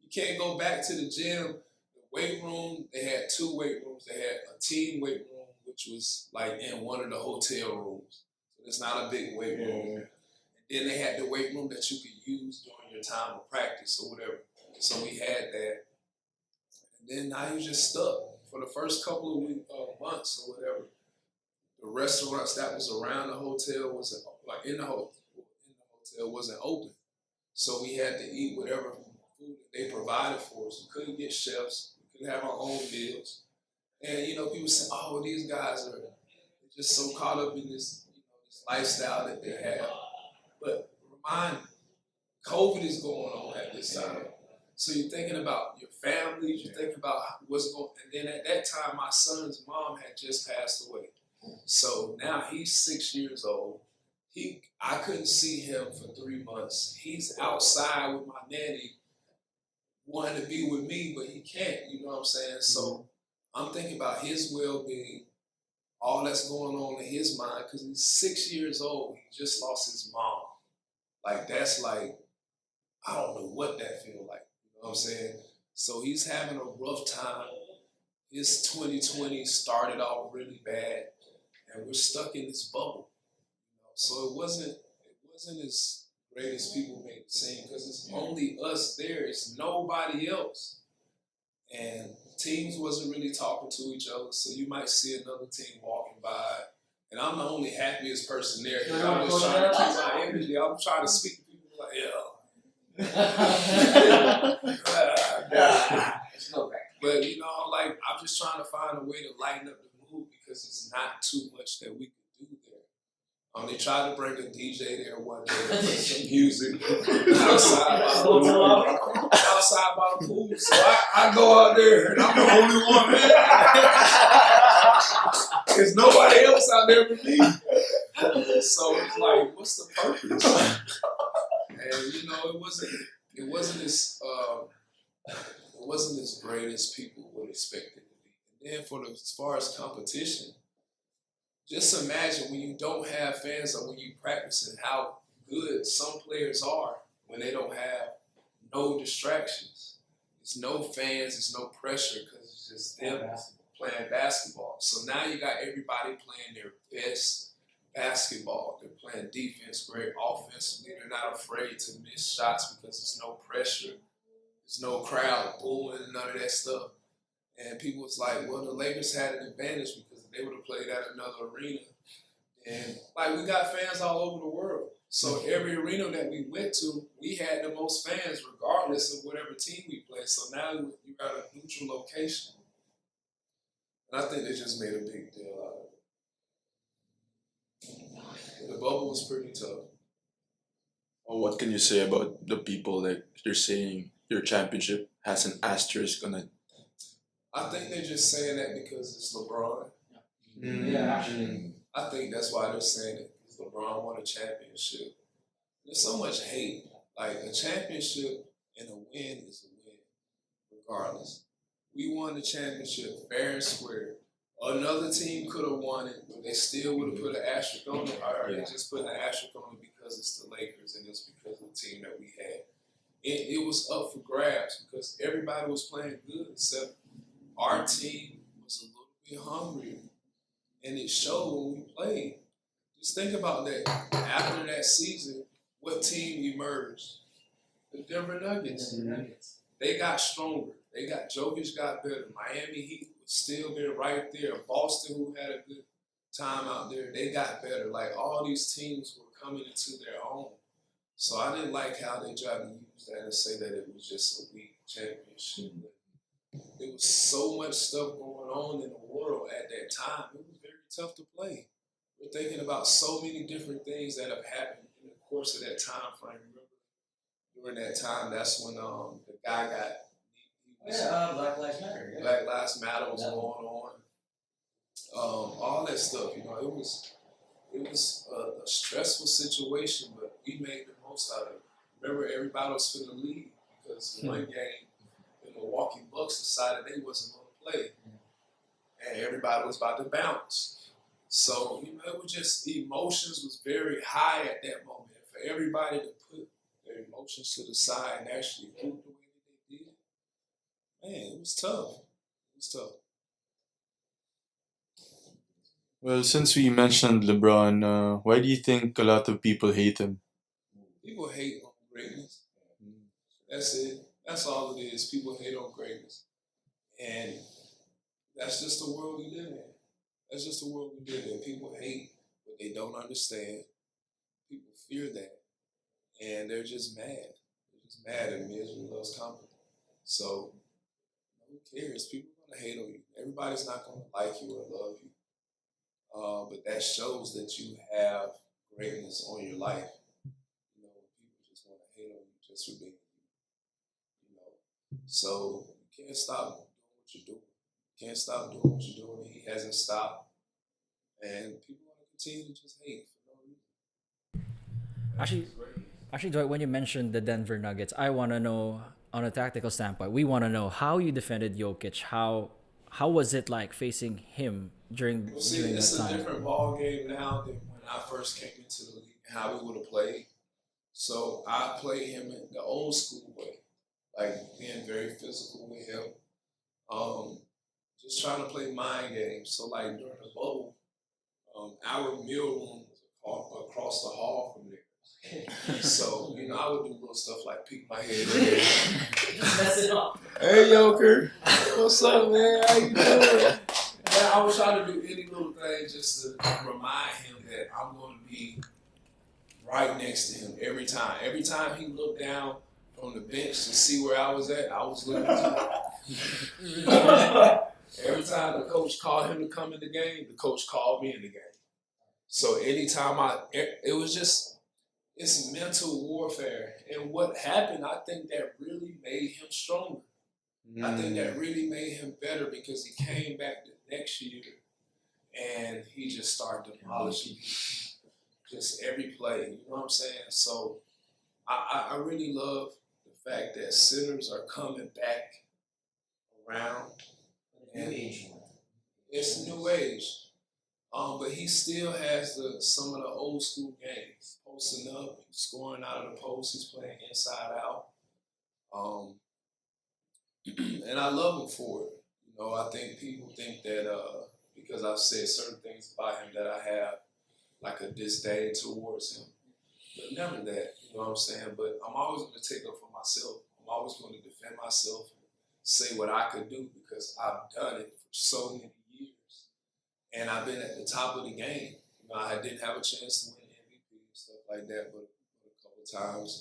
Speaker 4: You can't go back to the gym. The weight room, they had 2 weight rooms. They had a team weight room, which was like in one of the hotel rooms. So it's not a big weight room. And then they had the weight room that you could use during your time of practice or whatever. So we had that. And then now you're just stuck for the first couple of months or whatever. The restaurants that was around the hotel wasn't like in the hotel wasn't open. So we had to eat whatever food that they provided for us. We couldn't get chefs. We couldn't have our own meals. And people say, "Oh, well, these guys are just so caught up in this, this lifestyle that they have." But COVID is going on at this time. So you're thinking about your families, you're thinking about what's going on. And then at that time, my son's mom had just passed away. So now he's 6 years old. I couldn't see him for 3 months. He's outside with my nanny wanting to be with me, but he can't. You know what I'm saying? So I'm thinking about his well-being, all that's going on in his mind, because he's 6 years old. He just lost his mom. Like, that's like, I don't know what that feels like. You know what I'm saying? So he's having a rough time. His 2020 started off really bad, and we're stuck in this bubble. You know? So it wasn't as great as people make it seem, because it's only us there. It's nobody else. And teams wasn't really talking to each other, so you might see another team walking by, and I'm the only happiest person there. Because I'm just trying to keep my energy. I'm trying to speak to people like, But you know, like, I'm just trying to find a way to lighten up the mood, because it's not too much that we can do there. They tried to bring a DJ there one day to play some music outside by the pool. So I go out there and I'm the only one there. There's nobody else out there but me. So it's like, what's the purpose? And you know, it wasn't as great as people would expect it to be. And then as far as competition, just imagine when you don't have fans or when you practice, and how good some players are when they don't have no distractions. It's no fans, it's no pressure, because it's just them playing basketball. So now you got everybody playing their best basketball. They're playing defense great, offensively. They're not afraid to miss shots because there's no pressure. There's no crowd booing and none of that stuff. And people was like, well, the Lakers had an advantage because they would have played at another arena. And like, we got fans all over the world. So every arena that we went to, we had the most fans regardless of whatever team we played. So now you got a neutral location. And I think they just made a big deal out of it. The bubble was pretty tough.
Speaker 5: Well, what can you say about the people that you're saying your championship has an asterisk on it?
Speaker 4: I think they're just saying that because it's LeBron.
Speaker 1: Yeah, actually.
Speaker 4: I think that's why they're saying it, because LeBron won a championship. There's so much hate. Like, a championship and a win is a win, regardless. We won the championship fair and square. Another team could have won it, but they still would have put an asterisk on it, or they just put an asterisk on it because it's the Lakers and it's because of the team that we had. It was up for grabs because everybody was playing good, except our team was a little bit hungrier. And it showed when we played. Just think about that. After that season, what team emerged? The Denver Nuggets. They got stronger. Jokic got better. Miami Heat was still there right there. Boston, who had a good time out there, they got better. Like, all these teams were coming into their own. So I didn't like how they tried to use that and say that it was just a weak championship. There was so much stuff going on in the world at that time. It was very tough to play. We're thinking about so many different things that have happened in the course of that time frame. Remember, during that time, that's when the guy got...
Speaker 1: Black Lives Matter. Yeah.
Speaker 4: Black Lives Matter was going on. All that stuff, you know, it was a stressful situation, but we made the most out of it. Remember, everybody was finna leave because one game, the Milwaukee Bucks decided they wasn't going to play. And everybody was about to bounce. So, you know, it was just, the emotions was very high at that moment. For everybody to put their emotions to the side and actually hoop the way that they did, man, it was tough. It was tough.
Speaker 5: Well, since we mentioned LeBron, why do you think a lot of people hate him?
Speaker 4: People hate on greatness. That's it. That's all it is. People hate on greatness. And that's just the world we live in. That's just the world we live in. People hate what they don't understand. People fear that. And they're just mad. They're just mad, and misery loves company. So, who cares? People are going to hate on you. Everybody's not going to like you or love you. But that shows that you have greatness on your life. You know, people just want to hate on you just for being you. You know, so you can't stop doing what you're doing. You can't stop doing what you're doing. He hasn't stopped, and people want to continue to just hate for no reason.
Speaker 1: Actually, Dwight, when you mentioned the Denver Nuggets, I want to know on a tactical standpoint, we want to know how you defended Jokic. How was it like facing him during
Speaker 4: Well, see,
Speaker 1: during that
Speaker 4: it's a
Speaker 1: time?
Speaker 4: different ball game now than when I first came into the league and how we would have played. So I played him in the old school way, like being very physical with him. Just trying to play mind games. So like during the bubble, our meal room was across the hall from there. So, I would do little stuff like peek my head in.
Speaker 1: Just mess it up.
Speaker 3: Hey, Joker. What's up, man? How you doing?
Speaker 4: Yeah, I was trying to do any little thing just to remind him that I'm going to be right next to him every time. Every time he looked down from the bench to see where I was at, I was looking too. Every time the coach called him to come in the game, the coach called me in the game. So anytime it's mental warfare. And what happened, I think that really made him stronger. I think that really made him better because he came back the next year and he just started demolishing just every play. You know what I'm saying? So I really love the fact that centers are coming back around. And it's new age. But he still has some of the old school games. Posting up, scoring out of the post, he's playing inside out. And I love him for it. I think people think that because I've said certain things about him that I have like a disdain towards him. But never that, you know what I'm saying? But I'm always going to take up for myself. I'm always going to defend myself, say what I could do because I've done it for so many years. And I've been at the top of the game. I didn't have a chance to win MVP and stuff like that, but a couple of times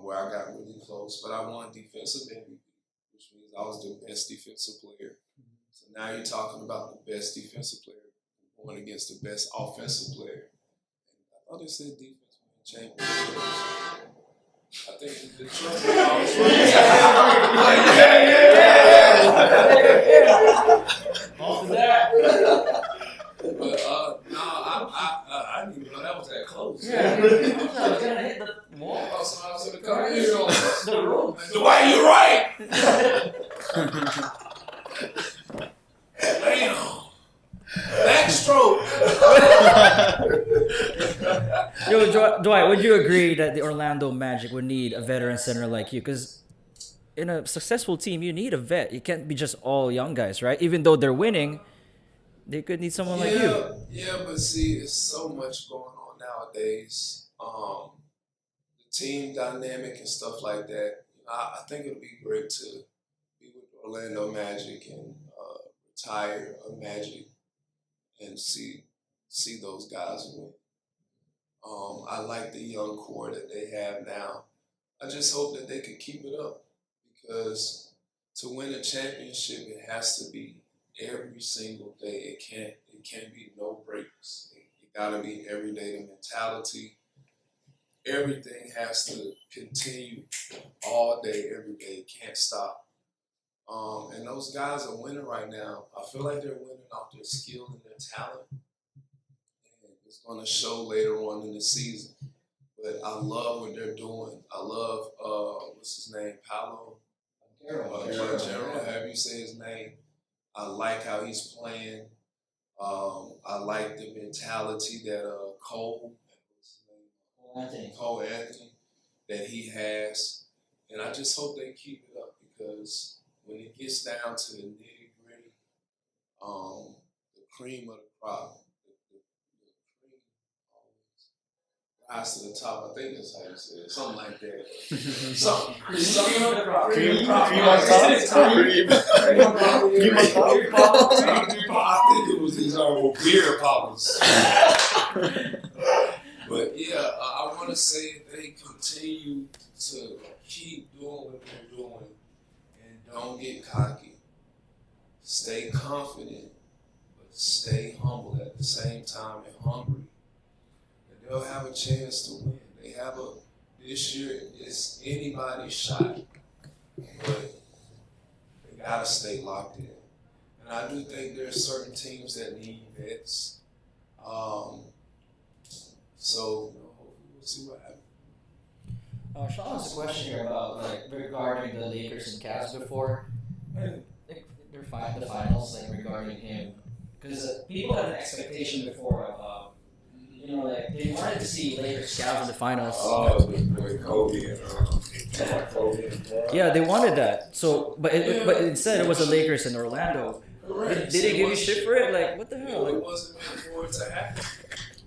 Speaker 4: where I got really close. But I won defensive MVP, which means I was the best defensive player. So now you're talking about the best defensive player going against the best offensive player. I thought they said defense won championship. I think the Detroit Pistons.
Speaker 1: Yeah. All to that.
Speaker 4: But no, I didn't even know that was that close.
Speaker 1: Yeah. I was gonna hit the wall.
Speaker 4: Oh, so I was gonna come here on
Speaker 1: The road.
Speaker 4: Dwight, you're right. Damn. Backstroke.
Speaker 1: Yo, Dwight, would you agree that the Orlando Magic would need a veteran center like you? Because in a successful team, you need a vet. You can't be just all young guys, right? Even though they're winning, they could need someone like you.
Speaker 4: Yeah, but see, it's so much going on nowadays. The team dynamic and stuff like that. I think it'll be great to be with Orlando Magic and retire a Magic and see those guys win. I like the young core that they have now. I just hope that they can keep it up because to win a championship, it has to be every single day. It can't be no breaks. It gotta be every day. The mentality, everything has to continue all day, every day. It can't stop. And those guys are winning right now. I feel like they're winning off their skill and their talent. And it's going to show later on in the season. But I love what they're doing. I love, what's his name, Paolo? Gerald, however you say his name. I like how he's playing. I like the mentality that Cole Anthony, that he has. And I just hope they keep it up because when it gets down to the nitty gritty, the cream of the crop, the cream always rise to the top. I think that's how you say it, something like that. Something of the crop. Cream on top. I think it was these beer poppers. But yeah, I want to say if they continue to keep doing what they're doing and don't get cocky, stay confident, but stay humble at the same time and hungry, and they'll have a chance to win. This year it's anybody's shot, but they gotta stay locked in. And I do think there's certain teams that need vets. So hopefully we'll see what happens.
Speaker 1: Sean has a question here about like regarding the Lakers and Cavs before. Like the finals, like regarding him, because people had an expectation before of, like they wanted to see Lakers Cavs in the finals.
Speaker 2: Oh, with Kobe and Kobe and LeBron.
Speaker 1: Yeah, they wanted that. So, but instead it was the Lakers in Orlando. Did they give you shit for it? Like, what the hell?
Speaker 4: It wasn't meant for it to happen.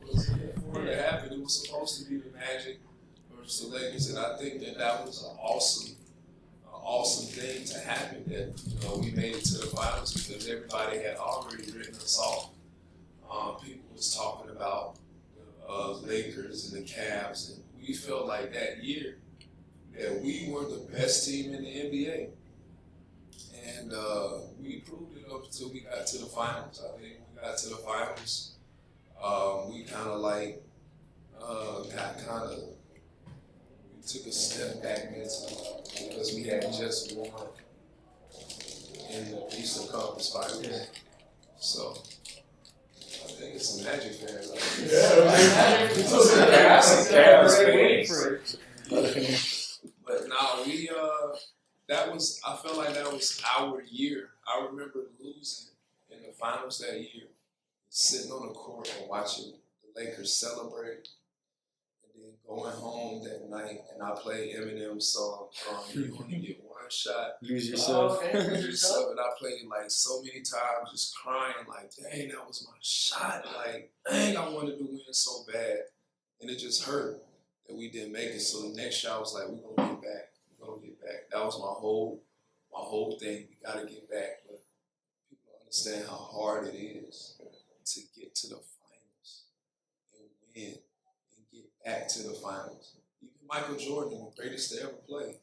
Speaker 4: It wasn't meant for it to happen. It was supposed to be the Magic versus the Lakers, and I think that was an awesome thing to happen. That we made it to the finals because everybody had already written us off. People was talking about Lakers and the Cavs, and we felt like that year that we were the best team in the NBA. And we proved it up until we got to the finals. I think when we got to the finals, we kind of like we took a step back mentally because we had just won in the Eastern Conference Finals. Yeah. So I think it's a Magic fan.
Speaker 1: Waiting for it.
Speaker 4: But no, I felt like that was our year. I remember losing in the finals that year, sitting on the court and watching the Lakers celebrate, and then going home that night and I played Eminem's song, You Only Get One Shot.
Speaker 3: Lose yourself.
Speaker 4: Lose yourself. And I played it like so many times, just crying, like, dang, that was my shot. Like, dang, I wanted to win so bad. And it just hurt that we didn't make it. So the next year I was like, we're gonna get back. We're gonna get back. That was my whole thing. We gotta get back. But people don't understand how hard it is to get to the finals and win and get back to the finals. Even Michael Jordan, the greatest to ever play,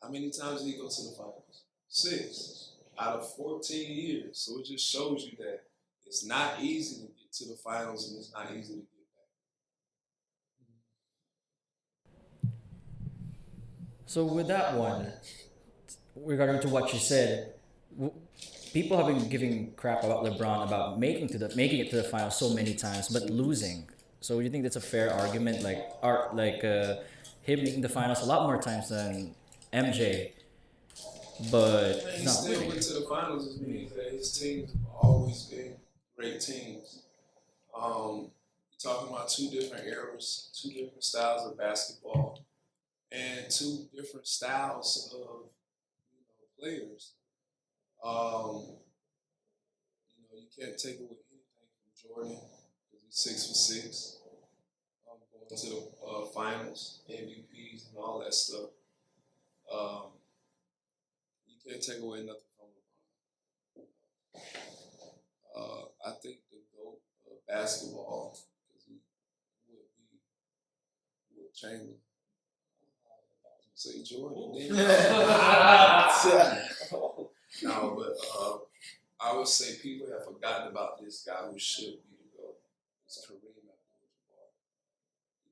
Speaker 4: how many times did he go to the finals? 6 out of 14 years. So it just shows you that it's not easy to get to the finals and it's not easy to get back.
Speaker 1: So with that one, regarding to what you said, people have been giving crap about LeBron about making it to the finals so many times, but losing. So you think that's a fair argument, him making the finals a lot more times than MJ, but
Speaker 4: He
Speaker 1: not
Speaker 4: still
Speaker 1: winning.
Speaker 4: went to the finals, which means that his teams have always been great teams. You're talking about 2 different eras, 2 different styles of basketball, and 2 different styles of players. You can't take away anything from Jordan because he's 6 for 6, going to the finals, MVPs, and all that stuff. You can't take away nothing from LeBron. I think the GOAT of basketball would be Will Chamberlain. Say Jordan. No, but I would say people have forgotten about this guy who should be the GOAT. It's Kareem Abdul-Jabbar.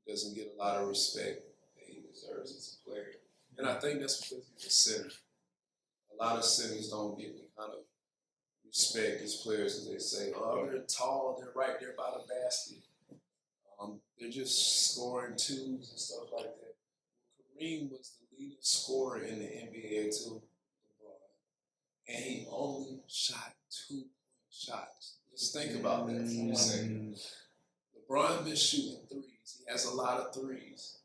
Speaker 4: He doesn't get a lot of respect that he deserves as a player. And I think that's because he's a center. A lot of centers don't get the kind of respect as players as they say, oh, they're tall, they're right there by the basket. They're just scoring 2s and stuff like that. Kareem was the leading scorer in the NBA too, LeBron. And he only shot 2 shots. Just think about that for a second. LeBron been shooting 3s. He has a lot of 3s.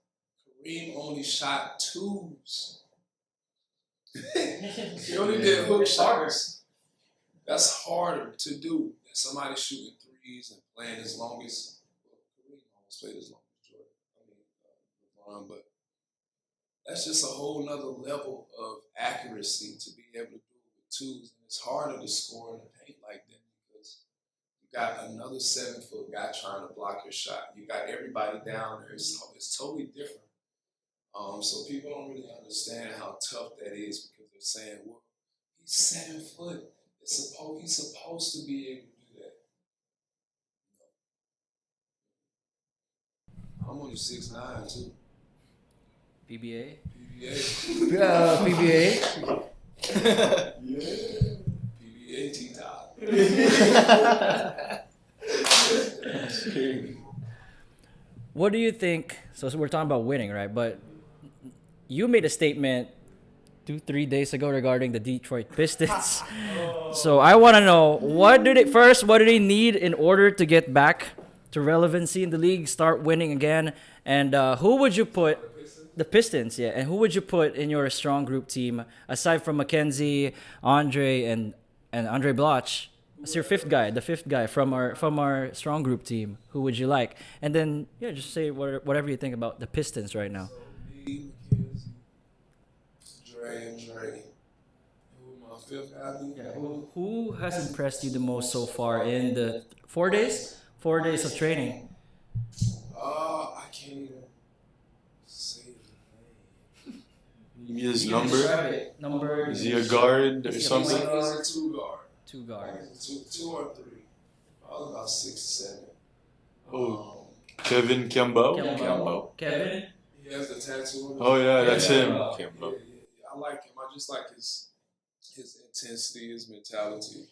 Speaker 4: Kareem only shot 2s. He only did hook shots. That's harder to do than somebody shooting 3s and playing as long as Kareem almost played as long as LeBron, but that's just a whole nother level of accuracy to be able to do it with 2s, and it's harder to score in the paint like that because you got another 7-foot guy trying to block your shot. You got everybody down there. It's totally different. So people don't really understand how tough that is because they're saying, well, he's 7 foot. He's supposed to be able to do that. I'm only 6'9" too.
Speaker 1: PBA.
Speaker 4: PBA.
Speaker 1: PBA.
Speaker 4: PBA T-top.
Speaker 1: What do you think? So we're talking about winning, right? But you made a statement 2-3 days ago regarding the Detroit Pistons. So I want to know what do they need in order to get back to relevancy in the league, start winning again, and who would you put the Pistons? Yeah, and who would you put in your strong group team aside from Mackenzie, Andre, and Andre Bloch? It's your the fifth guy from our strong group team. Who would you like? And then yeah, just say whatever you think about the Pistons right now.
Speaker 4: B, Mackenzie, Dre, and Dre. Who my fifth guy be?
Speaker 1: Yeah, who has impressed you the most so far in the 4 days? 4 days of training.
Speaker 4: I can't even say his name.
Speaker 5: Maybe his
Speaker 1: You can
Speaker 5: number.
Speaker 1: describe it. Number.
Speaker 5: Is he a guard or
Speaker 1: Is he a
Speaker 5: something?
Speaker 1: point guard?
Speaker 4: He's a two guard.
Speaker 1: Two guards.
Speaker 4: Two or three. Probably about 6'7".
Speaker 5: Oh. Kevin Kiambao?
Speaker 1: Kemba. Kevin.
Speaker 4: He has the tattoo on his
Speaker 5: Oh yeah, that's him.
Speaker 1: Kiambao.
Speaker 5: Kiambao.
Speaker 4: I like him. I just like his intensity, his mentality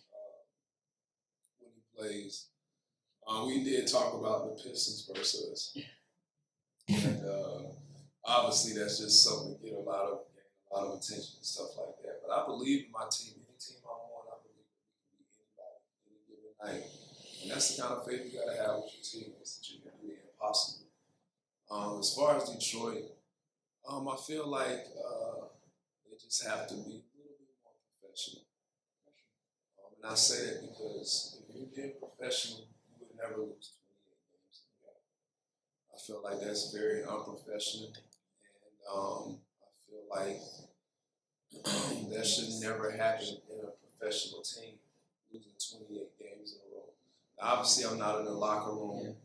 Speaker 4: when he plays. We did talk about the Pistons versus us. And obviously that's just something to get a lot of attention and stuff like that. But I believe in my team. Any team I'm on, I believe we can beat anybody any given night. And that's the kind of faith you gotta have with your team, is that you can do the impossible. As far as Detroit, I feel like they just have to be a little bit more professional. And I say that because if you're being professional, you would never lose 28 games in a row. I feel like that's very unprofessional, and I feel like that should never happen in a professional team, losing 28 games in a row. Now, obviously, I'm not in the locker room,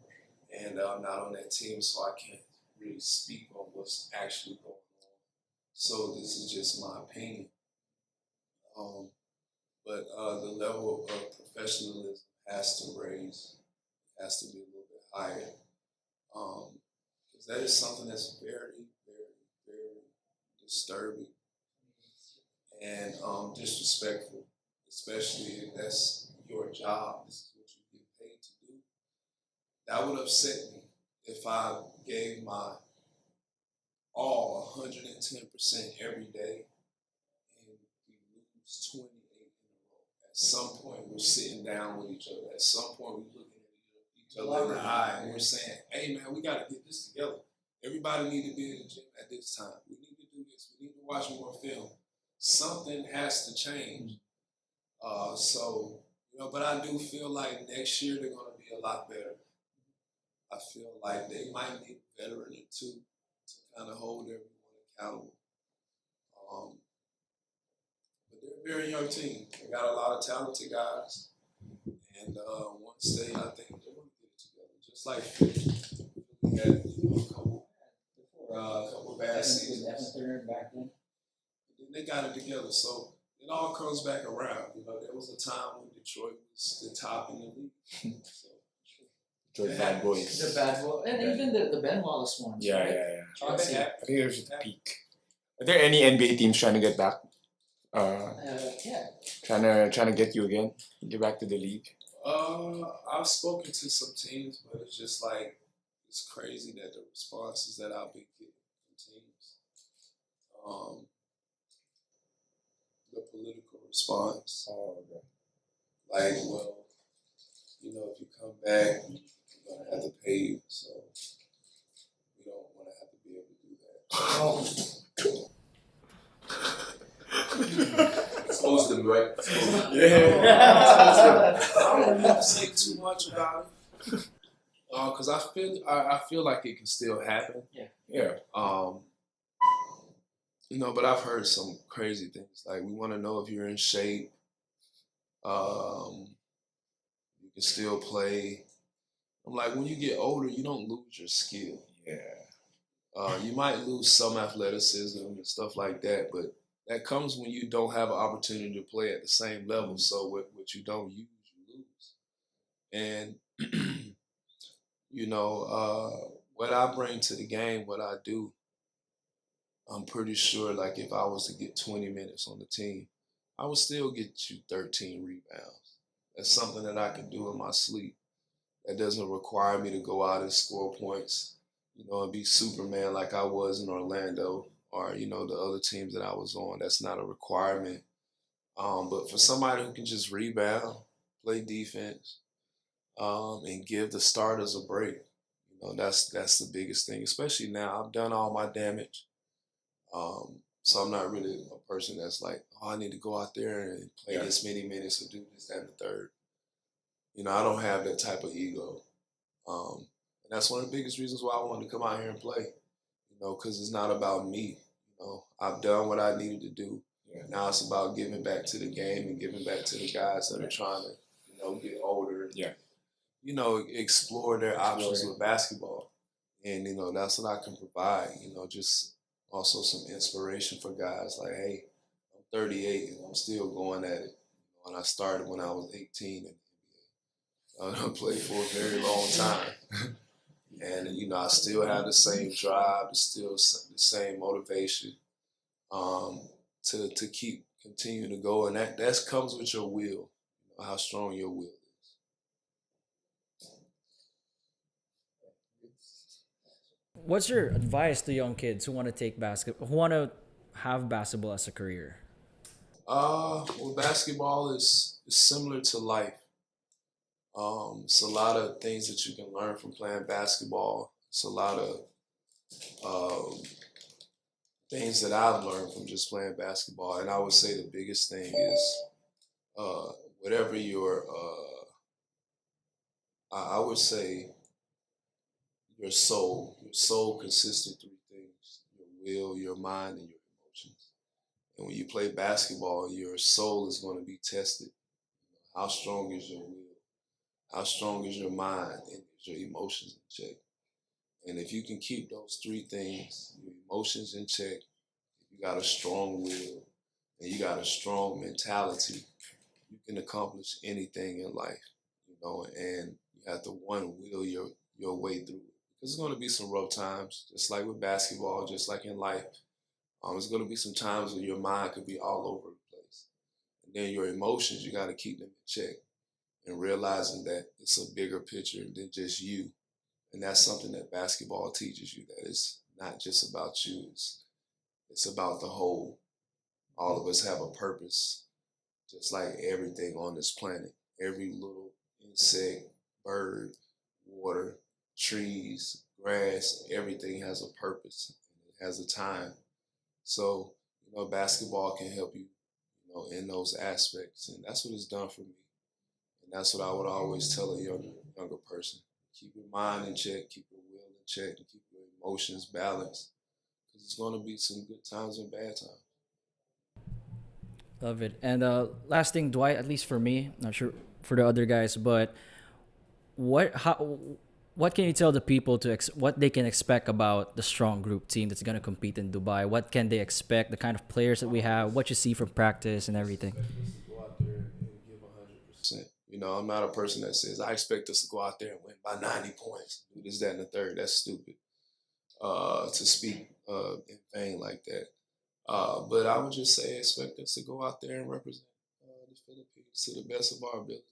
Speaker 4: and I'm not on that team, so I can't really speak on what's actually going on. So this is just my opinion. But the level of professionalism has to raise, has to be a little bit higher. Because that is something that's very, very, very disturbing and disrespectful, especially if that's your job. This is what you get paid to do. That would upset me if I gave my all 110% every day and we lose 28 in a row. At some point, we're sitting down with each other. At some point, we're looking at each other in the eye and we're saying, hey man, we got to get this together. Everybody need to be in the gym at this time. We need to do this. We need to watch more film. Something has to change. But I do feel like next year they're going to be a lot better. I feel like they might need a veteran or two to kind of hold everyone accountable. But they're a very young team. They got a lot of talented guys. And once I think they're going to get it together. Just like Philly. We had a couple bad seasons.
Speaker 1: Back then.
Speaker 4: Then they got it together. So it all comes back around. There was a time when Detroit was the top in the league. So,
Speaker 3: Detroit Bad Boys.
Speaker 1: The bad boy, and even the Ben Wallace ones.
Speaker 3: Yeah,
Speaker 1: right?
Speaker 3: yeah, yeah.
Speaker 1: Chauncey.
Speaker 3: I think it was at the peak. Are there any NBA teams trying to get back?
Speaker 1: Yeah.
Speaker 3: Trying to get you again? Get back to the league?
Speaker 4: I've spoken to some teams, but it's just like, it's crazy that the responses that I've been getting from teams, the political response,
Speaker 3: Oh, okay.
Speaker 4: like, well, if you come back, you're gonna have to pay you, so we don't want to have to be able to do that.
Speaker 2: Expose them, right?
Speaker 4: I don't want to say too much about it, because I feel like it can still happen.
Speaker 3: Yeah.
Speaker 4: But I've heard some crazy things. Like, we want to know if you're in shape. You can still play. I'm like, when you get older, you don't lose your skill.
Speaker 3: Yeah.
Speaker 4: You might lose some athleticism and stuff like that, but that comes when you don't have an opportunity to play at the same level. So what you don't use, you lose. And, what I bring to the game, what I do, I'm pretty sure, like, if I was to get 20 minutes on the team, I would still get you 13 rebounds. That's something that I can do in my sleep. That doesn't require me to go out and score points, and be Superman like I was in Orlando
Speaker 2: or the other teams that I was on. That's not a requirement. But for somebody who can just rebound, play defense, and give the starters a break, that's the biggest thing. Especially now, I've done all my damage, so I'm not really a person that's like, oh, I need to go out there and play this many minutes or do this, that, and the third. I don't have that type of ego. And that's one of the biggest reasons why I wanted to come out here and play, because it's not about me. I've done what I needed to do. Now it's about giving back to the game and giving back to the guys that are trying to, get older. Explore their options with basketball. And, that's what I can provide, just also some inspiration for guys like, hey, I'm 38 and I'm still going at it. And I started when I was 18 and I played for a very long time. And, I still have the same drive, still the same motivation to keep continuing to go. And that comes with your will, how strong your will is.
Speaker 1: What's your advice to young kids who want to take basketball, who want to have basketball as a career?
Speaker 2: Well, basketball is similar to life. It's a lot of things that you can learn from playing basketball. It's a lot of things that I've learned from just playing basketball. And I would say the biggest thing is whatever I would say your soul. Your soul consists of three things: your will, your mind, and your emotions. And when you play basketball, your soul is going to be tested. How strong is your will? How strong is your mind and is your emotions in check? And if you can keep those three things, your emotions in check, you got a strong will, and you got a strong mentality, you can accomplish anything in life, and you have to will your way through it. Because there's going to be some rough times, just like with basketball, just like in life. There's going to be some times when your mind could be all over the place. And then your emotions, you got to keep them in check. And realizing that it's a bigger picture than just you. And that's something that basketball teaches you, that it's not just about you, it's about the whole. All of us have a purpose, just like everything on this planet. Every little insect, bird, water, trees, grass, everything has a purpose. It has a time. So, basketball can help you, in those aspects. And that's what it's done for me. And that's what I would always tell a younger person. Keep your mind in check, keep your will in check, and keep your emotions balanced. Because it's going to be some good times and bad times.
Speaker 1: Love it. And last thing, Dwight, at least for me, not sure for the other guys, but what can you tell the people what they can expect about the strong group team that's going to compete in Dubai? What can they expect? The kind of players that we have, what you see from practice and everything.
Speaker 2: Go out there and give 100%. I'm not a person that says I expect us to go out there and win by 90 points. Do this, that, and the third. That's stupid. To speak in vain like that. But I would just say expect us to go out there and represent the Philippines to the best of our ability.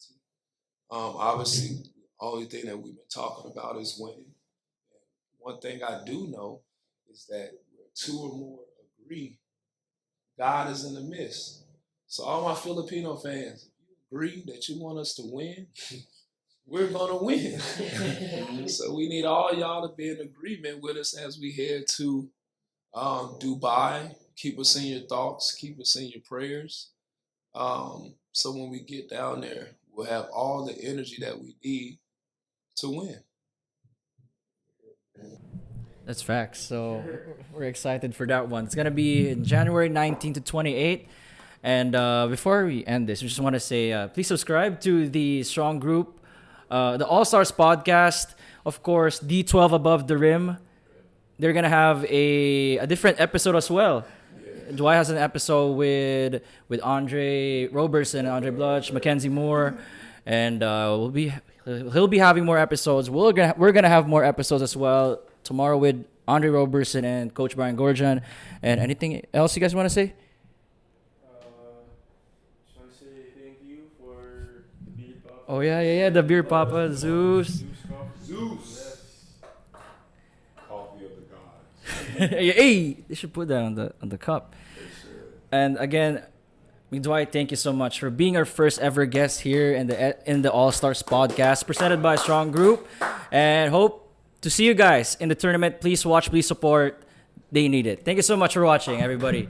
Speaker 2: Obviously, the only thing that we've been talking about is winning. And one thing I do know is that where two or more agree, God is in the midst. So all my Filipino fans, if you agree that you want us to win, we're going to win. So we need all y'all to be in agreement with us as we head to Dubai. Keep us in your thoughts. Keep us in your prayers. So when we get down there, we'll have all the energy that we need to win.
Speaker 1: That's facts. So we're excited for that one. It's going to be in January 19 to 28. And before we end this, we just want to say please subscribe to the Strong Group, the All-Stars podcast, of course, D12 Above the Rim. They're going to have a different episode as well. Dwight has an episode with Andre Roberson, Andre Blutch, Mackenzie Moore, and he'll be having more episodes. We're gonna have more episodes as well tomorrow with Andre Roberson and Coach Brian Gorgian. And anything else you guys want to say?
Speaker 6: Just want to say thank you for the beer papa.
Speaker 1: Oh yeah, the beer papa, Zeus.
Speaker 6: Zeus.
Speaker 2: Zeus. Coffee of the gods.
Speaker 1: Hey, they should put that on the cup. And again, Dwight, thank you so much for being our first ever guest here in the All Stars podcast, presented by Strong Group, and hope to see you guys in the tournament. Please watch, please support. They need it. Thank you so much for watching, everybody.